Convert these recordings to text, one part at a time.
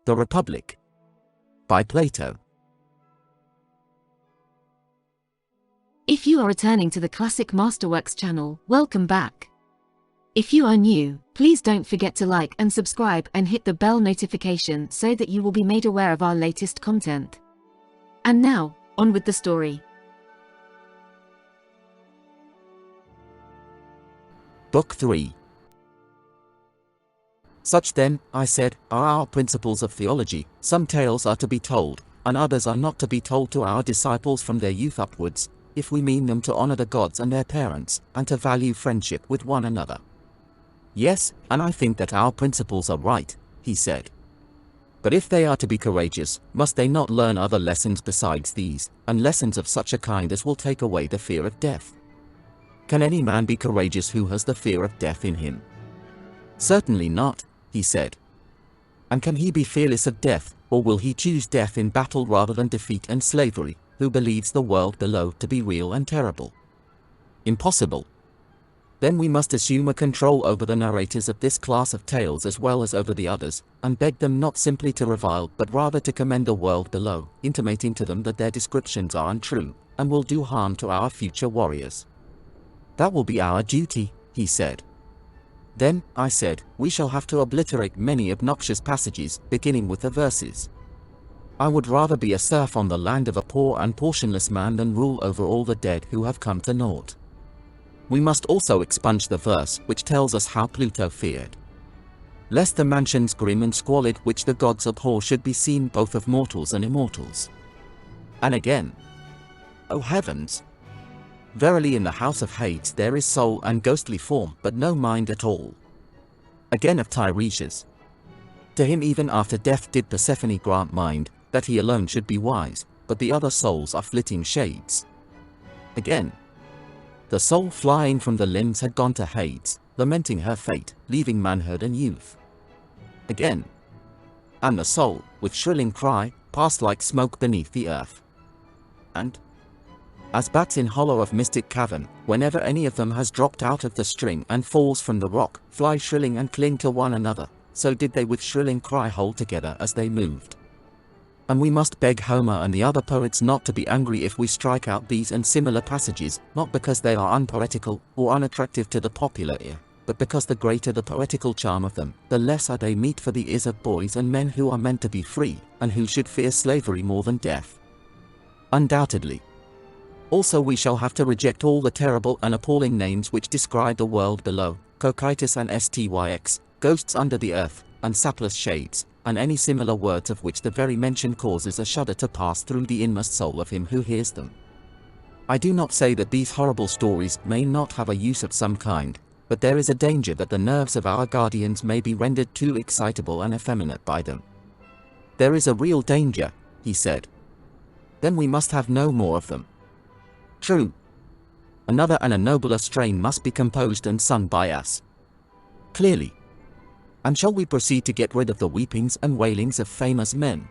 The Republic by Plato. If you are returning to the Classic Masterworks channel, welcome back. If you are new, please don't forget to like and subscribe and hit the bell notification so that you will be made aware of our latest content. And now, on with the story. Book 3. Such then, I said, are our principles of theology. Some tales are to be told, and others are not to be told to our disciples from their youth upwards, if we mean them to honor the gods and their parents, and to value friendship with one another. Yes, and I think that our principles are right, he said. But if they are to be courageous, must they not learn other lessons besides these, and lessons of such a kind as will take away the fear of death? Can any man be courageous who has the fear of death in him? Certainly not, he said. And can he be fearless of death, or will he choose death in battle rather than defeat and slavery, who believes the world below to be real and terrible? Impossible. Then we must assume a control over the narrators of this class of tales as well as over the others, and beg them not simply to revile but rather to commend the world below, intimating to them that their descriptions are untrue, and will do harm to our future warriors. That will be our duty, he said. Then, I said, we shall have to obliterate many obnoxious passages, beginning with the verses. I would rather be a serf on the land of a poor and portionless man than rule over all the dead who have come to naught. We must also expunge the verse which tells us how Pluto feared lest the mansions grim and squalid which the gods abhor should be seen both of mortals and immortals. And again, O heavens! Verily in the house of Hades there is soul and ghostly form, but no mind at all. Again of Tiresias. To him even after death did Persephone grant mind, that he alone should be wise, but the other souls are flitting shades. Again, the soul flying from the limbs had gone to Hades, lamenting her fate, leaving manhood and youth. Again, and the soul, with shrilling cry, passed like smoke beneath the earth. And, as bats in hollow of mystic cavern, whenever any of them has dropped out of the string and falls from the rock, fly shrilling and cling to one another, so did they with shrilling cry hold together as they moved. And we must beg Homer and the other poets not to be angry if we strike out these and similar passages, not because they are unpoetical or unattractive to the popular ear, but because the greater the poetical charm of them, the less are they meet for the ears of boys and men who are meant to be free, and who should fear slavery more than death. Undoubtedly. Also we shall have to reject all the terrible and appalling names which describe the world below, Cocytus and Styx, ghosts under the earth, and sapless shades, and any similar words of which the very mention causes a shudder to pass through the inmost soul of him who hears them. I do not say that these horrible stories may not have a use of some kind, but there is a danger that the nerves of our guardians may be rendered too excitable and effeminate by them. There is a real danger, he said. Then we must have no more of them. True. Another and a nobler strain must be composed and sung by us. Clearly. And shall we proceed to get rid of the weepings and wailings of famous men?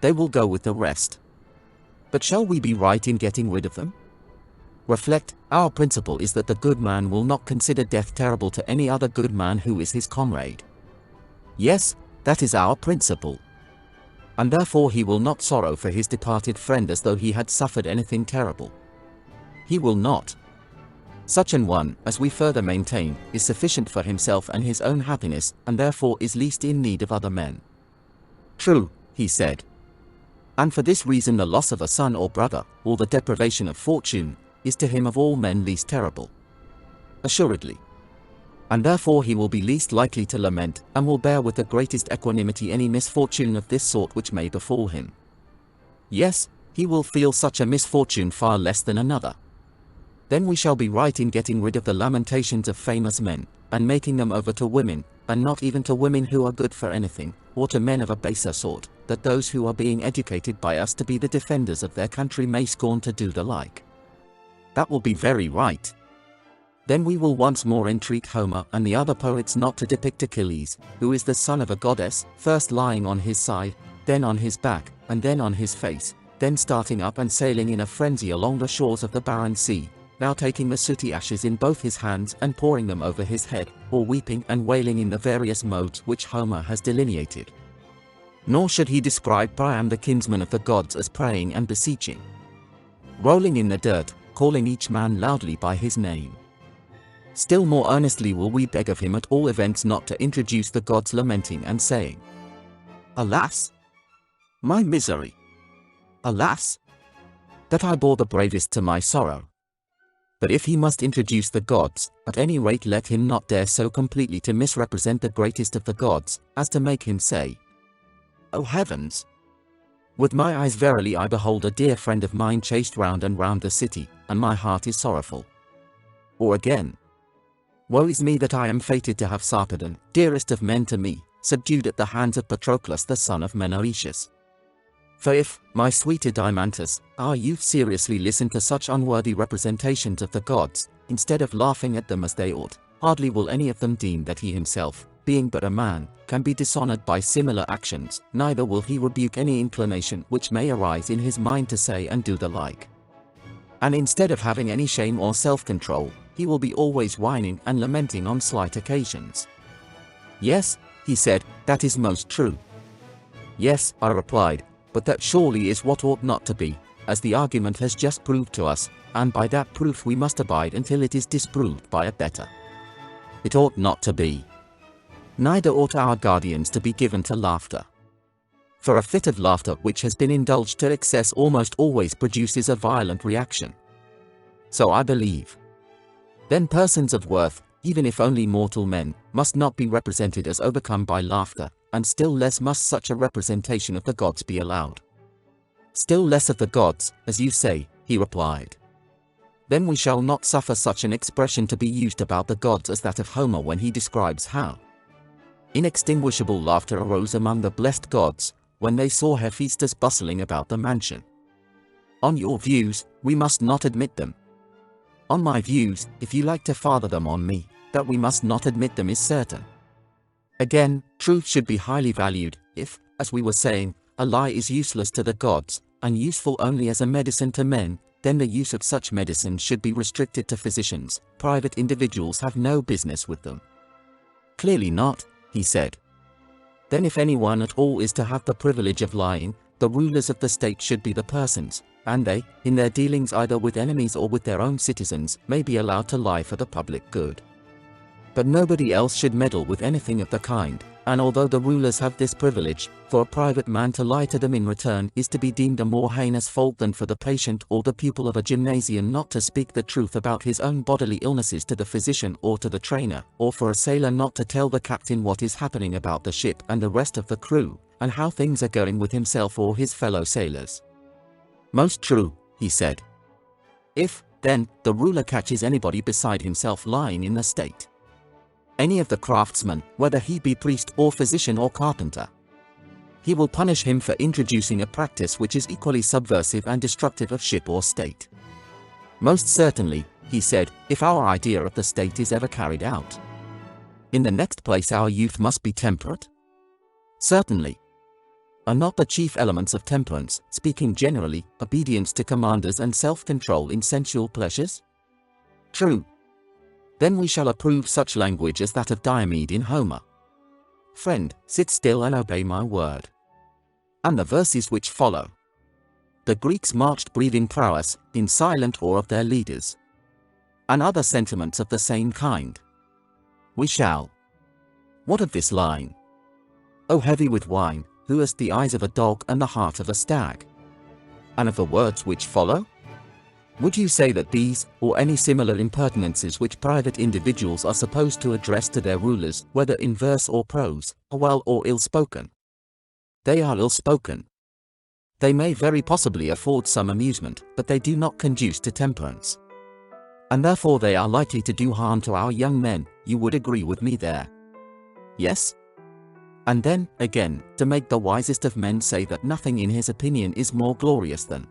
They will go with the rest. But shall we be right in getting rid of them? Reflect, our principle is that the good man will not consider death terrible to any other good man who is his comrade. Yes, that is our principle. And therefore he will not sorrow for his departed friend as though he had suffered anything terrible. He will not. Such an one, as we further maintain, is sufficient for himself and his own happiness, and therefore is least in need of other men. True, he said. And for this reason the loss of a son or brother, or the deprivation of fortune, is to him of all men least terrible. Assuredly. And therefore he will be least likely to lament, and will bear with the greatest equanimity any misfortune of this sort which may befall him. Yes, he will feel such a misfortune far less than another. Then we shall be right in getting rid of the lamentations of famous men, and making them over to women, and not even to women who are good for anything, or to men of a baser sort, that those who are being educated by us to be the defenders of their country may scorn to do the like. That will be very right. Then we will once more entreat Homer and the other poets not to depict Achilles, who is the son of a goddess, first lying on his side, then on his back, and then on his face, then starting up and sailing in a frenzy along the shores of the barren sea, now taking the sooty ashes in both his hands and pouring them over his head, or weeping and wailing in the various modes which Homer has delineated. Nor should he describe Priam the kinsman of the gods as praying and beseeching, rolling in the dirt, calling each man loudly by his name. Still more earnestly will we beg of him at all events not to introduce the gods lamenting and saying, "Alas! My misery! Alas! That I bore the bravest to my sorrow." But if he must introduce the gods, at any rate let him not dare so completely to misrepresent the greatest of the gods, as to make him say, "O heavens! With my eyes verily I behold a dear friend of mine chased round and round the city, and my heart is sorrowful." Or again, "Woe is me that I am fated to have Sarpedon, dearest of men to me, subdued at the hands of Patroclus the son of Menoetius. For if, my sweet Eudaimantus, our youth seriously listen to such unworthy representations of the gods, instead of laughing at them as they ought, hardly will any of them deem that he himself, being but a man, can be dishonored by similar actions, neither will he rebuke any inclination which may arise in his mind to say and do the like. And instead of having any shame or self-control, he will be always whining and lamenting on slight occasions." "Yes," he said, "that is most true." "Yes," I replied, "but that surely is what ought not to be, as the argument has just proved to us, and by that proof we must abide until it is disproved by a better. It ought not to be. Neither ought our guardians to be given to laughter. For a fit of laughter which has been indulged to excess almost always produces a violent reaction. So I believe. Then persons of worth, even if only mortal men, must not be represented as overcome by laughter, and still less must such a representation of the gods be allowed." "Still less of the gods, as you say," he replied. "Then we shall not suffer such an expression to be used about the gods as that of Homer when he describes how inextinguishable laughter arose among the blessed gods, when they saw Hephaestus bustling about the mansion. On your views, we must not admit them. On my views, if you like to father them on me, that we must not admit them is certain. Again, truth should be highly valued, if, as we were saying, a lie is useless to the gods, and useful only as a medicine to men, then the use of such medicines should be restricted to physicians. Private individuals have no business with them." "Clearly not," he said. "Then if anyone at all is to have the privilege of lying, the rulers of the state should be the persons, and they, in their dealings either with enemies or with their own citizens, may be allowed to lie for the public good. But nobody else should meddle with anything of the kind, and although the rulers have this privilege, for a private man to lie to them in return is to be deemed a more heinous fault than for the patient or the pupil of a gymnasium not to speak the truth about his own bodily illnesses to the physician or to the trainer, or for a sailor not to tell the captain what is happening about the ship and the rest of the crew, and how things are going with himself or his fellow sailors." "Most true," he said. "If, then, the ruler catches anybody beside himself lying in the state, any of the craftsmen, whether he be priest or physician or carpenter, he will punish him for introducing a practice which is equally subversive and destructive of ship or state." "Most certainly," he said, "if our idea of the state is ever carried out. In the next place our youth must be temperate." "Certainly. Are not the chief elements of temperance, speaking generally, obedience to commanders and self-control in sensual pleasures?" "True. Then we shall approve such language as that of Diomed in Homer. Friend, sit still and obey my word." And the verses which follow. "The Greeks marched breathing prowess, in silent awe of their leaders." And other sentiments of the same kind. We shall. What of this line? "O heavy with wine, who has the eyes of a dog and the heart of a stag?" And of the words which follow? Would you say that these, or any similar impertinences which private individuals are supposed to address to their rulers, whether in verse or prose, are well or ill-spoken? They are ill-spoken. They may very possibly afford some amusement, but they do not conduce to temperance. And therefore they are likely to do harm to our young men. You would agree with me there? Yes? And then, again, to make the wisest of men say that nothing in his opinion is more glorious than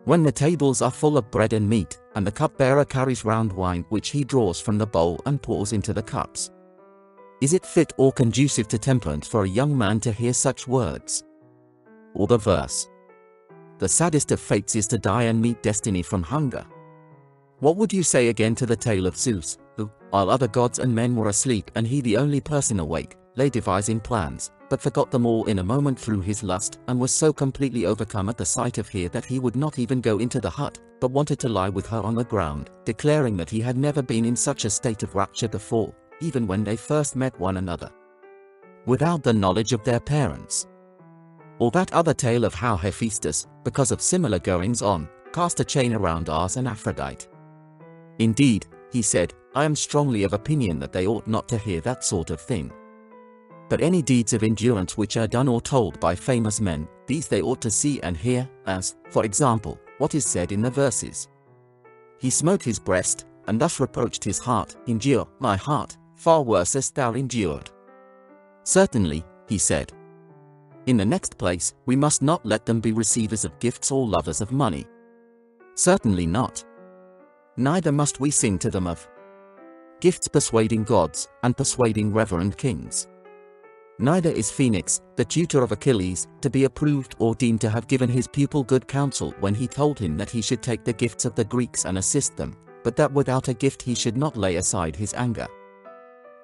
when the tables are full of bread and meat, and the cupbearer carries round wine which he draws from the bowl and pours into the cups. Is it fit or conducive to temperance for a young man to hear such words? Or the verse, "The saddest of fates is to die and meet destiny from hunger." What would you say again to the tale of Zeus, who, while other gods and men were asleep and he the only person awake, lay devising plans, but forgot them all in a moment through his lust, and was so completely overcome at the sight of her that he would not even go into the hut, but wanted to lie with her on the ground, declaring that he had never been in such a state of rapture before, even when they first met one another, without the knowledge of their parents. Or that other tale of how Hephaestus, because of similar goings on, cast a chain around Ars and Aphrodite. Indeed, he said, I am strongly of opinion that they ought not to hear that sort of thing. But any deeds of endurance which are done or told by famous men, these they ought to see and hear, as, for example, what is said in the verses. He smote his breast, and thus reproached his heart, Endure, my heart, far worse hast thou endured. Certainly, he said. In the next place, we must not let them be receivers of gifts or lovers of money. Certainly not. Neither must we sing to them of gifts persuading gods, and persuading reverend kings. Neither is Phoenix, the tutor of Achilles, to be approved or deemed to have given his pupil good counsel when he told him that he should take the gifts of the Greeks and assist them, but that without a gift he should not lay aside his anger.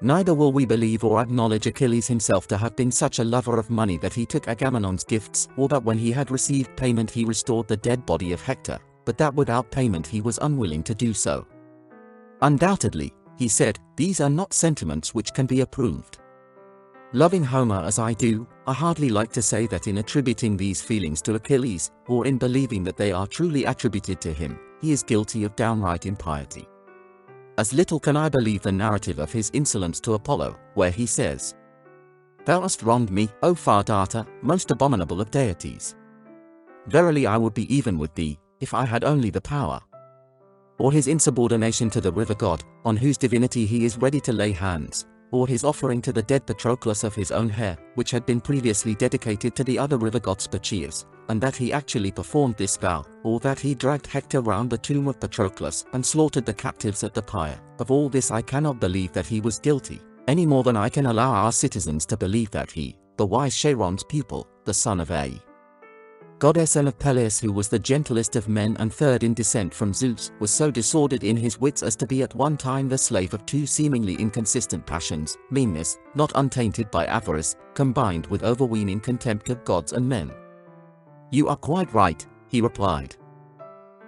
Neither will we believe or acknowledge Achilles himself to have been such a lover of money that he took Agamemnon's gifts, or that when he had received payment he restored the dead body of Hector, but that without payment he was unwilling to do so. Undoubtedly, he said, these are not sentiments which can be approved. Loving Homer as I do, I hardly like to say that in attributing these feelings to Achilles, or in believing that they are truly attributed to him, he is guilty of downright impiety. As little can I believe the narrative of his insolence to Apollo, where he says, Thou hast wronged me, O far darter, most abominable of deities. Verily I would be even with thee, if I had only the power. Or his insubordination to the river god, on whose divinity he is ready to lay hands, or his offering to the dead Patroclus of his own hair, which had been previously dedicated to the other river god Spacius, and that he actually performed this vow, or that he dragged Hector round the tomb of Patroclus and slaughtered the captives at the pyre. Of all this I cannot believe that he was guilty, any more than I can allow our citizens to believe that he, the wise Charon's pupil, the son of a goddess and of Peleus, who was the gentlest of men and third in descent from Zeus, was so disordered in his wits as to be at one time the slave of two seemingly inconsistent passions, meanness, not untainted by avarice, combined with overweening contempt of gods and men. You are quite right, he replied.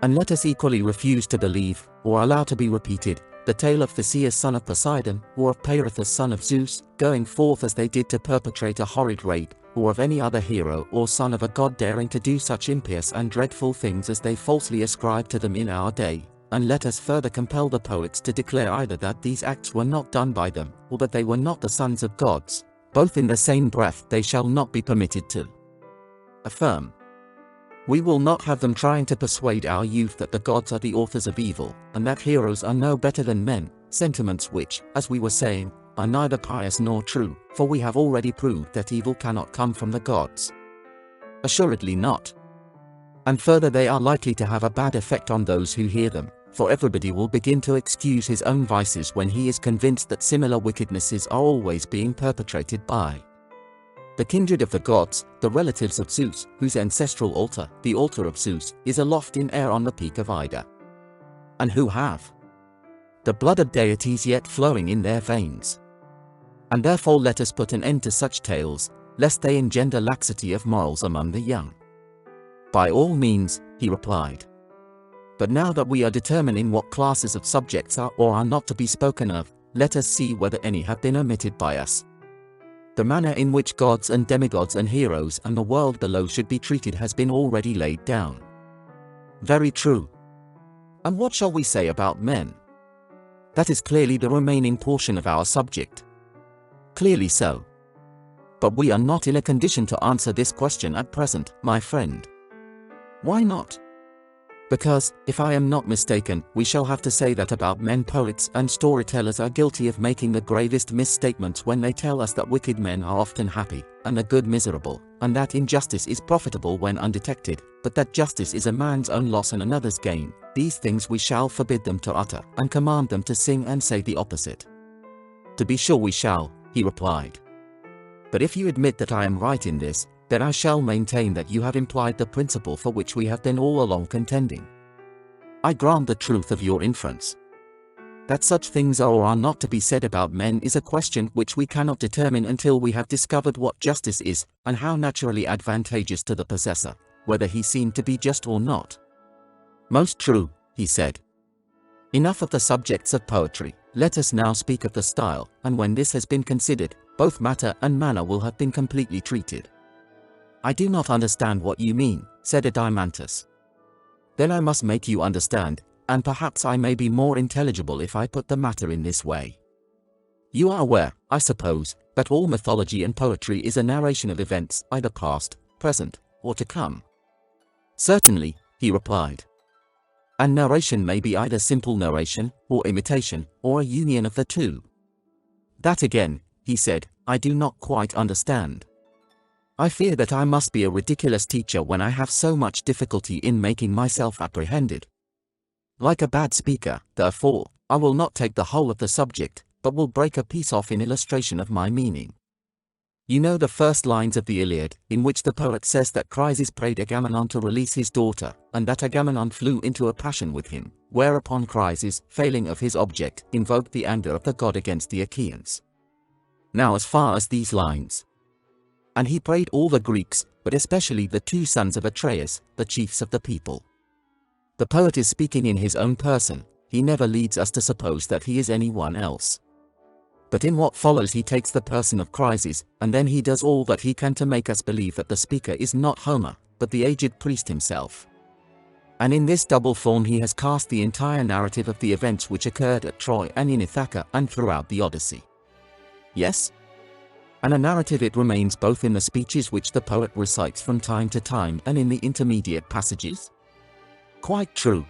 And let us equally refuse to believe, or allow to be repeated, the tale of Theseus son of Poseidon, or of Peirithous son of Zeus, going forth as they did to perpetrate a horrid rape, or of any other hero or son of a god daring to do such impious and dreadful things as they falsely ascribe to them in our day, and let us further compel the poets to declare either that these acts were not done by them, or that they were not the sons of gods, both in the same breath they shall not be permitted to affirm. We will not have them trying to persuade our youth that the gods are the authors of evil, and that heroes are no better than men, sentiments which, as we were saying, are neither pious nor true, for we have already proved that evil cannot come from the gods. Assuredly not. And further, they are likely to have a bad effect on those who hear them, for everybody will begin to excuse his own vices when he is convinced that similar wickednesses are always being perpetrated by the kindred of the gods, the relatives of Zeus, whose ancestral altar, the altar of Zeus, is aloft in air on the peak of Ida, and who have the blood of deities yet flowing in their veins. And therefore let us put an end to such tales, lest they engender laxity of morals among the young. By all means, he replied. But now that we are determining what classes of subjects are or are not to be spoken of, let us see whether any have been omitted by us. The manner in which gods and demigods and heroes and the world below should be treated has been already laid down. Very true. And what shall we say about men? That is clearly the remaining portion of our subject. Clearly so. But we are not in a condition to answer this question at present, my friend. Why not? Because, if I am not mistaken, we shall have to say that about men poets and storytellers are guilty of making the gravest misstatements when they tell us that wicked men are often happy, and the good miserable, and that injustice is profitable when undetected, but that justice is a man's own loss and another's gain. These things we shall forbid them to utter, and command them to sing and say the opposite. To be sure we shall, he replied. But if you admit that I am right in this, then I shall maintain that you have implied the principle for which we have been all along contending. I grant the truth of your inference. That such things are or are not to be said about men is a question which we cannot determine until we have discovered what justice is, and how naturally advantageous to the possessor, whether he seem to be just or not. Most true, he said. Enough of the subjects of poetry, let us now speak of the style, and when this has been considered, both matter and manner will have been completely treated. I do not understand what you mean, said Adimantus. Then I must make you understand, and perhaps I may be more intelligible if I put the matter in this way. You are aware, I suppose, that all mythology and poetry is a narration of events either past, present, or to come. Certainly, he replied. And narration may be either simple narration, or imitation, or a union of the two. That again, he said, I do not quite understand. I fear that I must be a ridiculous teacher when I have so much difficulty in making myself apprehended. Like a bad speaker, therefore, I will not take the whole of the subject, but will break a piece off in illustration of my meaning. You know the first lines of the Iliad, in which the poet says that Chryses prayed Agamemnon to release his daughter, and that Agamemnon flew into a passion with him, whereupon Chryses, failing of his object, invoked the anger of the god against the Achaeans. Now as far as these lines. And he prayed all the Greeks, but especially the two sons of Atreus, the chiefs of the people. The poet is speaking in his own person, he never leads us to suppose that he is anyone else. But in what follows he takes the person of Chryses, and then he does all that he can to make us believe that the speaker is not Homer, but the aged priest himself. And in this double form he has cast the entire narrative of the events which occurred at Troy and in Ithaca and throughout the Odyssey. Yes? And a narrative it remains both in the speeches which the poet recites from time to time and in the intermediate passages? Quite true.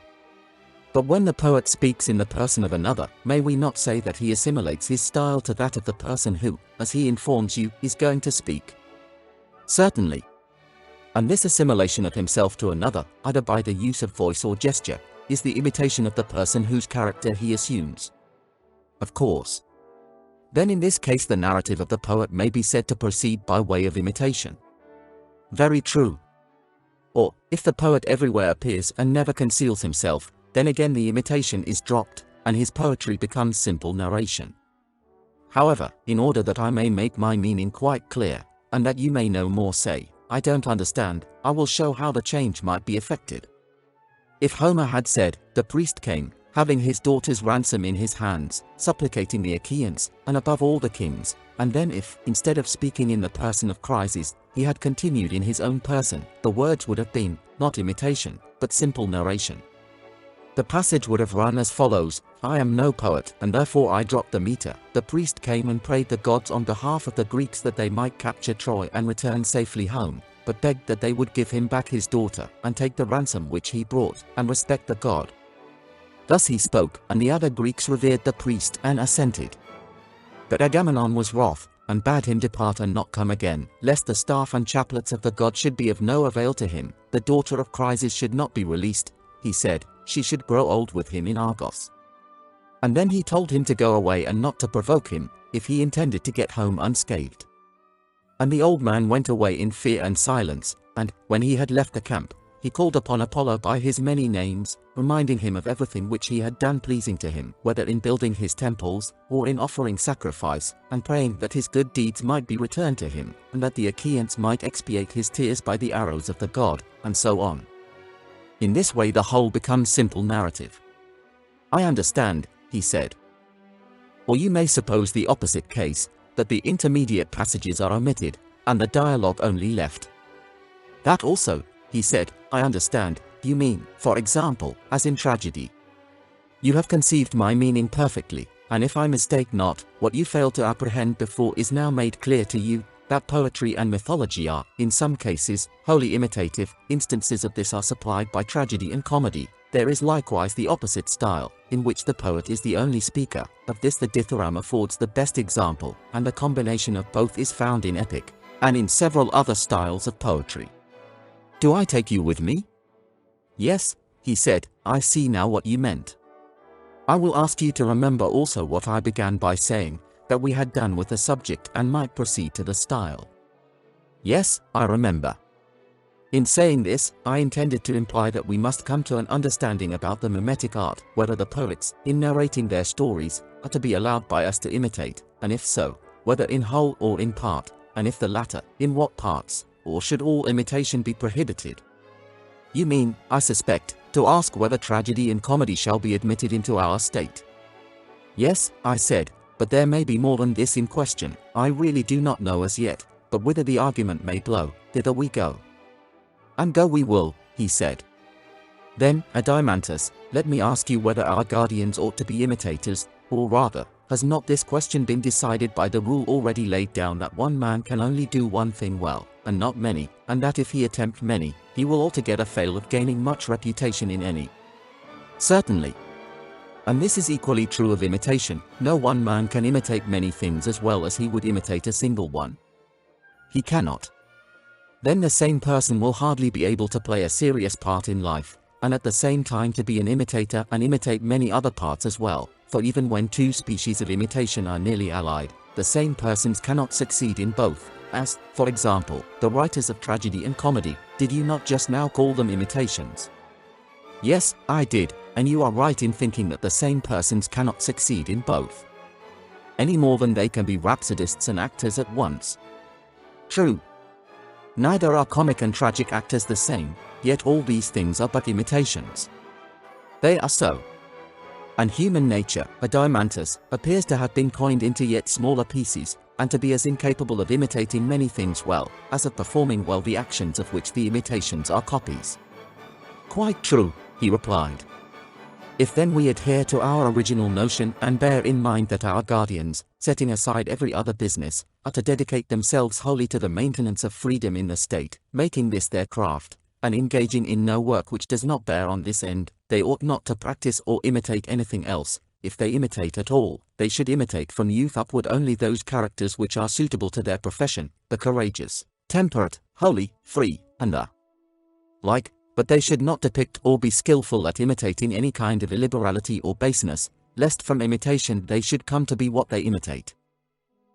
But when the poet speaks in the person of another, may we not say that he assimilates his style to that of the person who, as he informs you, is going to speak? Certainly. And this assimilation of himself to another, either by the use of voice or gesture, is the imitation of the person whose character he assumes. Of course. Then in this case the narrative of the poet may be said to proceed by way of imitation. Very true. Or, if the poet everywhere appears and never conceals himself, then again the imitation is dropped, and his poetry becomes simple narration. However, in order that I may make my meaning quite clear, and that you may no more say, I don't understand, I will show how the change might be effected. If Homer had said, the priest came, having his daughter's ransom in his hands, supplicating the Achaeans, and above all the kings, and then if, instead of speaking in the person of Chryses, he had continued in his own person, the words would have been, not imitation, but simple narration. The passage would have run as follows, I am no poet, and therefore I dropped the meter. The priest came and prayed the gods on behalf of the Greeks that they might capture Troy and return safely home, but begged that they would give him back his daughter, and take the ransom which he brought, and respect the god. Thus he spoke, and the other Greeks revered the priest and assented. But Agamemnon was wroth, and bade him depart and not come again, lest the staff and chaplets of the god should be of no avail to him. The daughter of Chryses should not be released, he said, she should grow old with him in Argos. And then he told him to go away and not to provoke him, if he intended to get home unscathed. And the old man went away in fear and silence, and, when he had left the camp, he called upon Apollo by his many names, reminding him of everything which he had done pleasing to him, whether in building his temples, or in offering sacrifice, and praying that his good deeds might be returned to him, and that the Achaeans might expiate his tears by the arrows of the god, and so on. In this way the whole becomes simple narrative. I understand, he said. Or you may suppose the opposite case, that the intermediate passages are omitted, and the dialogue only left. That also, he said, I understand. You mean, for example, as in tragedy. You have conceived my meaning perfectly, and if I mistake not, what you failed to apprehend before is now made clear to you, that poetry and mythology are, in some cases, wholly imitative. Instances of this are supplied by tragedy and comedy. There is likewise the opposite style, in which the poet is the only speaker. Of this the dithyramb affords the best example, and the combination of both is found in epic, and in several other styles of poetry. Do I take you with me? Yes, he said, I see now what you meant. I will ask you to remember also what I began by saying, that we had done with the subject and might proceed to the style. Yes, I remember. In saying this, I intended to imply that we must come to an understanding about the mimetic art, whether the poets, in narrating their stories, are to be allowed by us to imitate, and if so, whether in whole or in part, and if the latter, in what parts, or should all imitation be prohibited? You mean, I suspect, to ask whether tragedy and comedy shall be admitted into our state. Yes, I said, but there may be more than this in question. I really do not know as yet, but whither the argument may blow, thither we go. And go we will, he said. Then, Adimantus, let me ask you whether our guardians ought to be imitators, or rather, has not this question been decided by the rule already laid down that one man can only do one thing well, and not many, and that if he attempt many, he will altogether fail of gaining much reputation in any? Certainly. And this is equally true of imitation. No one man can imitate many things as well as he would imitate a single one. He cannot. Then the same person will hardly be able to play a serious part in life, and at the same time to be an imitator and imitate many other parts as well, for even when two species of imitation are nearly allied, the same persons cannot succeed in both, as, for example, the writers of tragedy and comedy. Did you not just now call them imitations? Yes, I did, and you are right in thinking that the same persons cannot succeed in both, any more than they can be rhapsodists and actors at once. True. Neither are comic and tragic actors the same, yet all these things are but imitations. They are so. And human nature, Adimantus, appears to have been coined into yet smaller pieces, and to be as incapable of imitating many things well, as of performing well the actions of which the imitations are copies. Quite true, he replied. If then we adhere to our original notion and bear in mind that our guardians, setting aside every other business, are to dedicate themselves wholly to the maintenance of freedom in the state, making this their craft, and engaging in no work which does not bear on this end, they ought not to practice or imitate anything else. If they imitate at all, they should imitate from youth upward only those characters which are suitable to their profession, the courageous, temperate, holy, free, and the like, but they should not depict or be skillful at imitating any kind of illiberality or baseness, lest from imitation they should come to be what they imitate.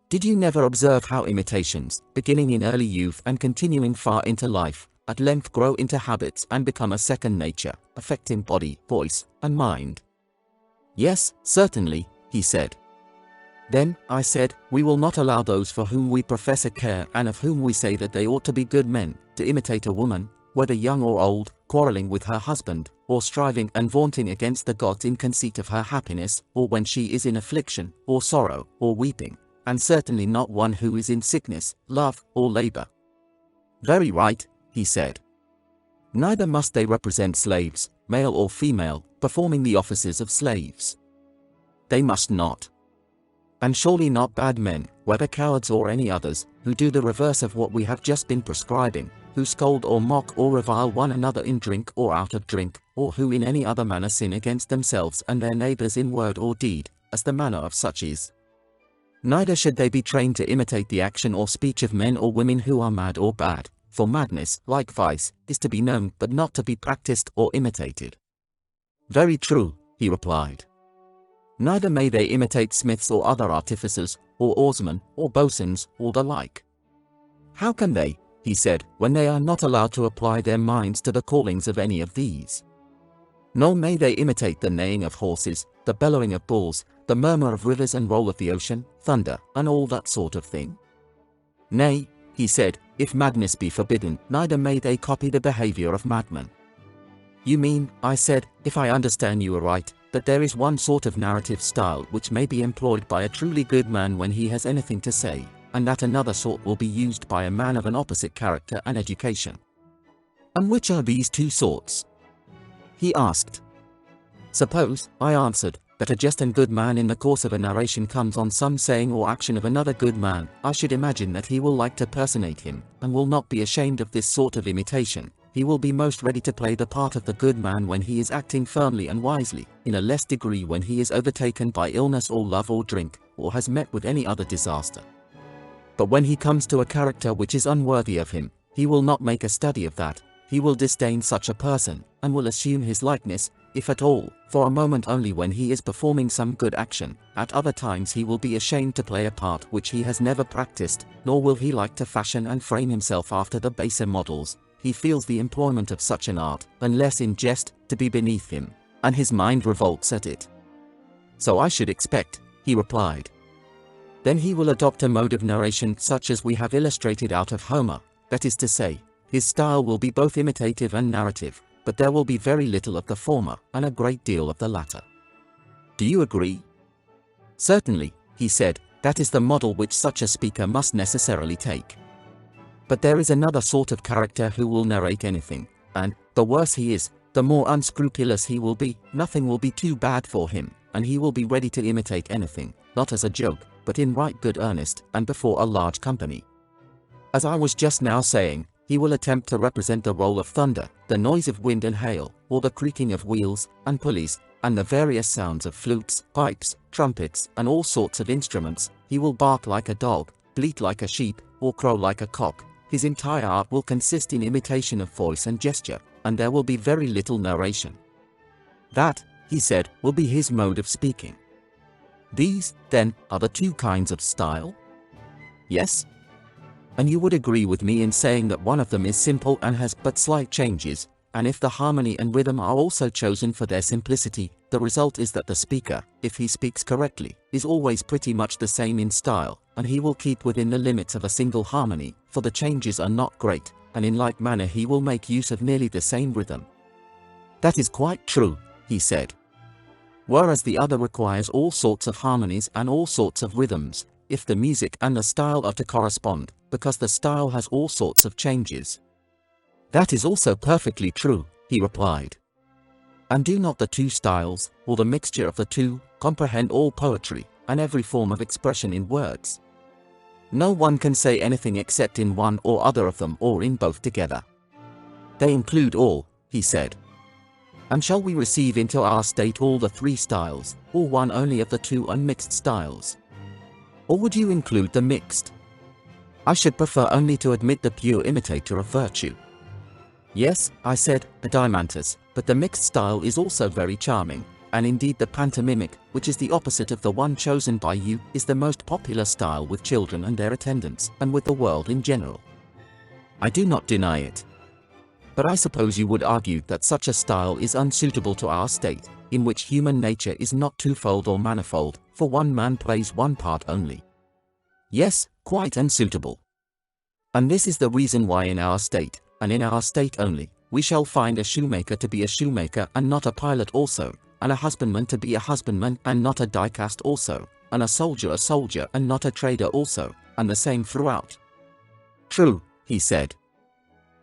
Did you never observe how imitations, beginning in early youth and continuing far into life, at length grow into habits and become a second nature, affecting body, voice, and mind? Yes, certainly, he said. Then, I said, we will not allow those for whom we profess a care and of whom we say that they ought to be good men, to imitate a woman, whether young or old, quarreling with her husband, or striving and vaunting against the gods in conceit of her happiness, or when she is in affliction, or sorrow, or weeping, and certainly not one who is in sickness, love, or labor. Very right, he said. Neither must they represent slaves, male or female, performing the offices of slaves. They must not. And surely not bad men, whether cowards or any others, who do the reverse of what we have just been prescribing, who scold or mock or revile one another in drink or out of drink, or who in any other manner sin against themselves and their neighbors in word or deed, as the manner of such is. Neither should they be trained to imitate the action or speech of men or women who are mad or bad, for madness, like vice, is to be known but not to be practiced or imitated. Very true, he replied. Neither may they imitate smiths or other artificers, or oarsmen, or boatswains, or the like. How can they, he said, when they are not allowed to apply their minds to the callings of any of these? Nor may they imitate the neighing of horses, the bellowing of bulls, the murmur of rivers and roll of the ocean, thunder, and all that sort of thing. Nay, he said, if madness be forbidden, neither may they copy the behavior of madmen. You mean, I said, if I understand you aright, that there is one sort of narrative style which may be employed by a truly good man when he has anything to say, and that another sort will be used by a man of an opposite character and education. And which are these two sorts? He asked. Suppose, I answered, that a just and good man in the course of a narration comes on some saying or action of another good man, I should imagine that he will like to personate him, and will not be ashamed of this sort of imitation. He will be most ready to play the part of the good man when he is acting firmly and wisely, in a less degree when he is overtaken by illness or love or drink, or has met with any other disaster. But when he comes to a character which is unworthy of him, he will not make a study of that, he will disdain such a person, and will assume his likeness, if at all, for a moment only when he is performing some good action. At other times he will be ashamed to play a part which he has never practiced, nor will he like to fashion and frame himself after the baser models, he feels the employment of such an art, unless in jest, to be beneath him, and his mind revolts at it. So I should expect, he replied. Then he will adopt a mode of narration such as we have illustrated out of Homer, that is to say, his style will be both imitative and narrative, but there will be very little of the former and a great deal of the latter. Do you agree? Certainly, he said, that is the model which such a speaker must necessarily take. But there is another sort of character who will narrate anything, and, the worse he is, the more unscrupulous he will be. Nothing will be too bad for him, and he will be ready to imitate anything, not as a joke, but in right good earnest, and before a large company. As I was just now saying, he will attempt to represent the roll of thunder, the noise of wind and hail, or the creaking of wheels and pulleys, and the various sounds of flutes, pipes, trumpets, and all sorts of instruments. He will bark like a dog, bleat like a sheep, or crow like a cock. His entire art will consist in imitation of voice and gesture, and there will be very little narration. That, he said, will be his mode of speaking. These, then, are the two kinds of style? Yes? And you would agree with me in saying that one of them is simple and has but slight changes, and if the harmony and rhythm are also chosen for their simplicity, the result is that the speaker, if he speaks correctly, is always pretty much the same in style, and he will keep within the limits of a single harmony, for the changes are not great, and in like manner he will make use of nearly the same rhythm. That is quite true, he said. Whereas the other requires all sorts of harmonies and all sorts of rhythms, if the music and the style are to correspond, because the style has all sorts of changes. That is also perfectly true, he replied. And do not the two styles, or the mixture of the two, comprehend all poetry, and every form of expression in words? No one can say anything except in one or other of them or in both together. They include all, he said. And shall we receive into our state all the three styles, or one only of the two unmixed styles? Or would you include the mixed? I should prefer only to admit the pure imitator of virtue. Yes, I said, Adimantus, but the mixed style is also very charming, and indeed the pantomimic, which is the opposite of the one chosen by you, is the most popular style with children and their attendants, and with the world in general. I do not deny it. But I suppose you would argue that such a style is unsuitable to our state, in which human nature is not twofold or manifold, for one man plays one part only. Yes, quite unsuitable. And this is the reason why in our state, and in our state only, we shall find a shoemaker to be a shoemaker and not a pilot also, and a husbandman to be a husbandman and not a die-cast also, and a soldier and not a trader also, and the same throughout. True, he said.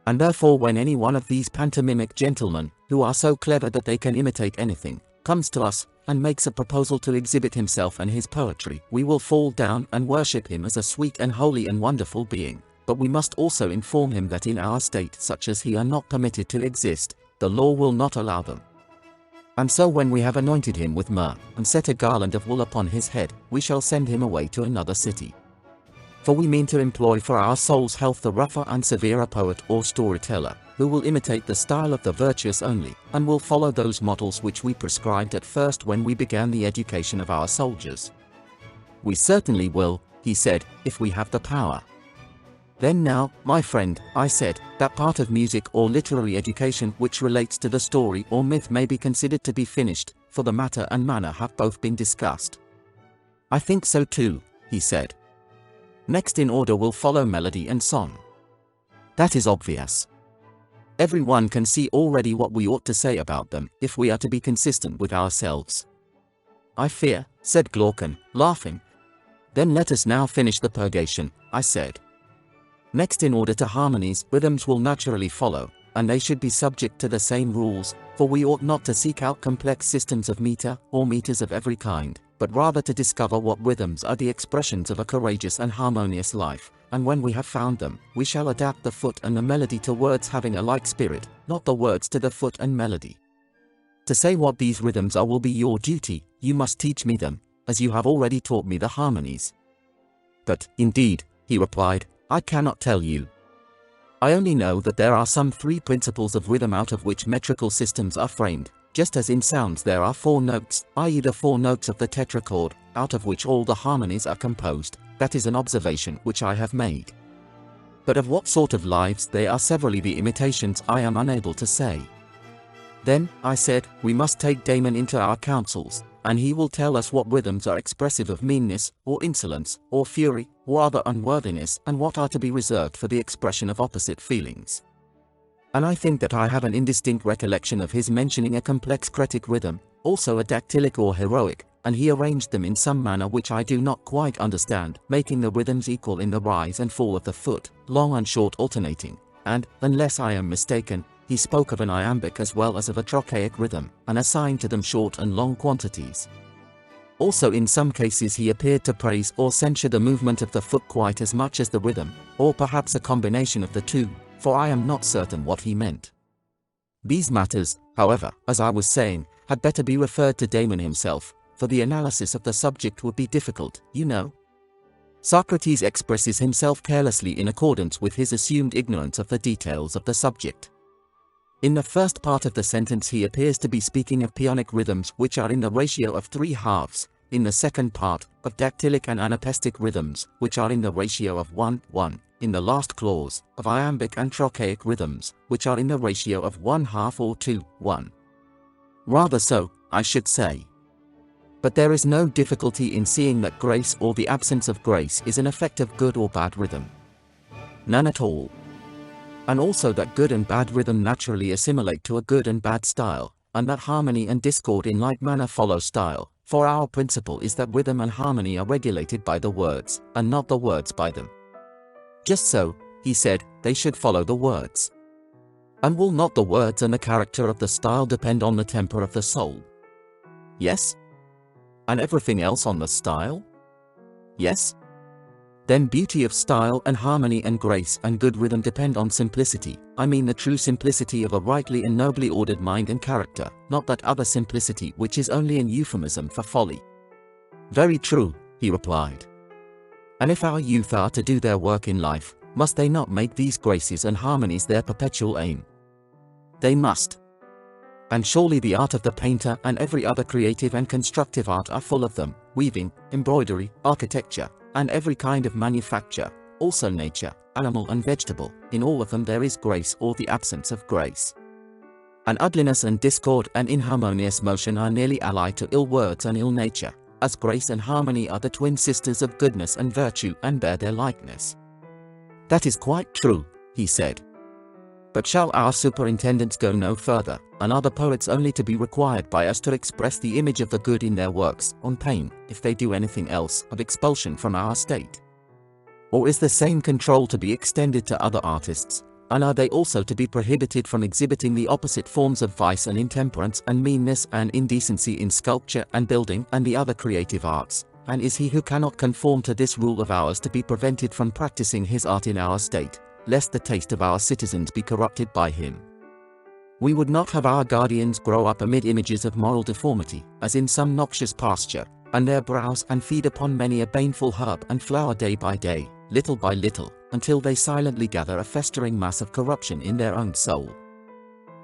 And therefore when any one of these pantomimic gentlemen, who are so clever that they can imitate anything, comes to us, and makes a proposal to exhibit himself and his poetry, we will fall down and worship him as a sweet and holy and wonderful being, but we must also inform him that in our state such as he are not permitted to exist, the law will not allow them. And so when we have anointed him with myrrh, and set a garland of wool upon his head, we shall send him away to another city. For we mean to employ for our soul's health the rougher and severer poet or storyteller, who will imitate the style of the virtuous only, and will follow those models which we prescribed at first when we began the education of our soldiers. We certainly will, he said, if we have the power. Then now, my friend, I said, that part of music or literary education which relates to the story or myth may be considered to be finished, for the matter and manner have both been discussed. I think so too, he said. Next in order will follow melody and song. That is obvious. Everyone can see already what we ought to say about them, if we are to be consistent with ourselves. I fear, said Glaucon, laughing. Then let us now finish the purgation, I said. Next in order to harmonies, rhythms will naturally follow, and they should be subject to the same rules, for we ought not to seek out complex systems of meter, or meters of every kind, but rather to discover what rhythms are the expressions of a courageous and harmonious life, and when we have found them, we shall adapt the foot and the melody to words having a like spirit, not the words to the foot and melody. To say what these rhythms are will be your duty, you must teach me them, as you have already taught me the harmonies. But, indeed, he replied, I cannot tell you. I only know that there are some 3 principles of rhythm out of which metrical systems are framed, just as in sounds there are 4 notes, i.e. the 4 notes of the tetrachord, out of which all the harmonies are composed. That is an observation which I have made. But of what sort of lives they are severally the imitations I am unable to say. Then, I said, we must take Damon into our counsels, and he will tell us what rhythms are expressive of meanness, or insolence, or fury, or other unworthiness, and what are to be reserved for the expression of opposite feelings. And I think that I have an indistinct recollection of his mentioning a complex cretic rhythm, also a dactylic or heroic, and he arranged them in some manner which I do not quite understand, making the rhythms equal in the rise and fall of the foot, long and short alternating, and, unless I am mistaken, he spoke of an iambic as well as of a trochaic rhythm, and assigned to them short and long quantities. Also in some cases he appeared to praise or censure the movement of the foot quite as much as the rhythm, or perhaps a combination of the two, for I am not certain what he meant. These matters, however, as I was saying, had better be referred to Damon himself, for the analysis of the subject would be difficult, you know. Socrates expresses himself carelessly in accordance with his assumed ignorance of the details of the subject. In the first part of the sentence he appears to be speaking of peonic rhythms which are in the ratio of 3/2, in the second part, of dactylic and anapestic rhythms, which are in the ratio of 1:1, in the last clause, of iambic and trochaic rhythms, which are in the ratio of 1/2 or 2:1. Rather so, I should say. But there is no difficulty in seeing that grace or the absence of grace is an effect of good or bad rhythm. None at all. And also that good and bad rhythm naturally assimilate to a good and bad style, and that harmony and discord in like manner follow style, for our principle is that rhythm and harmony are regulated by the words, and not the words by them. Just so, he said, they should follow the words. And will not the words and the character of the style depend on the temper of the soul? Yes? And everything else on the style? Yes? Then beauty of style and harmony and grace and good rhythm depend on simplicity, I mean the true simplicity of a rightly and nobly ordered mind and character, not that other simplicity which is only an euphemism for folly. Very true, he replied. And if our youth are to do their work in life, must they not make these graces and harmonies their perpetual aim? They must. And surely the art of the painter and every other creative and constructive art are full of them, weaving, embroidery, architecture, and every kind of manufacture, also nature, animal and vegetable, in all of them there is grace or the absence of grace. And ugliness and discord and inharmonious motion are nearly allied to ill words and ill nature, as grace and harmony are the twin sisters of goodness and virtue and bear their likeness. That is quite true, he said. But shall our superintendents go no further, and are the poets only to be required by us to express the image of the good in their works, on pain, if they do anything else, of expulsion from our state? Or is the same control to be extended to other artists, and are they also to be prohibited from exhibiting the opposite forms of vice and intemperance and meanness and indecency in sculpture and building and the other creative arts? And is he who cannot conform to this rule of ours to be prevented from practicing his art in our state, lest the taste of our citizens be corrupted by him? We would not have our guardians grow up amid images of moral deformity, as in some noxious pasture, and their browse and feed upon many a baneful herb and flower day by day, little by little, until they silently gather a festering mass of corruption in their own soul.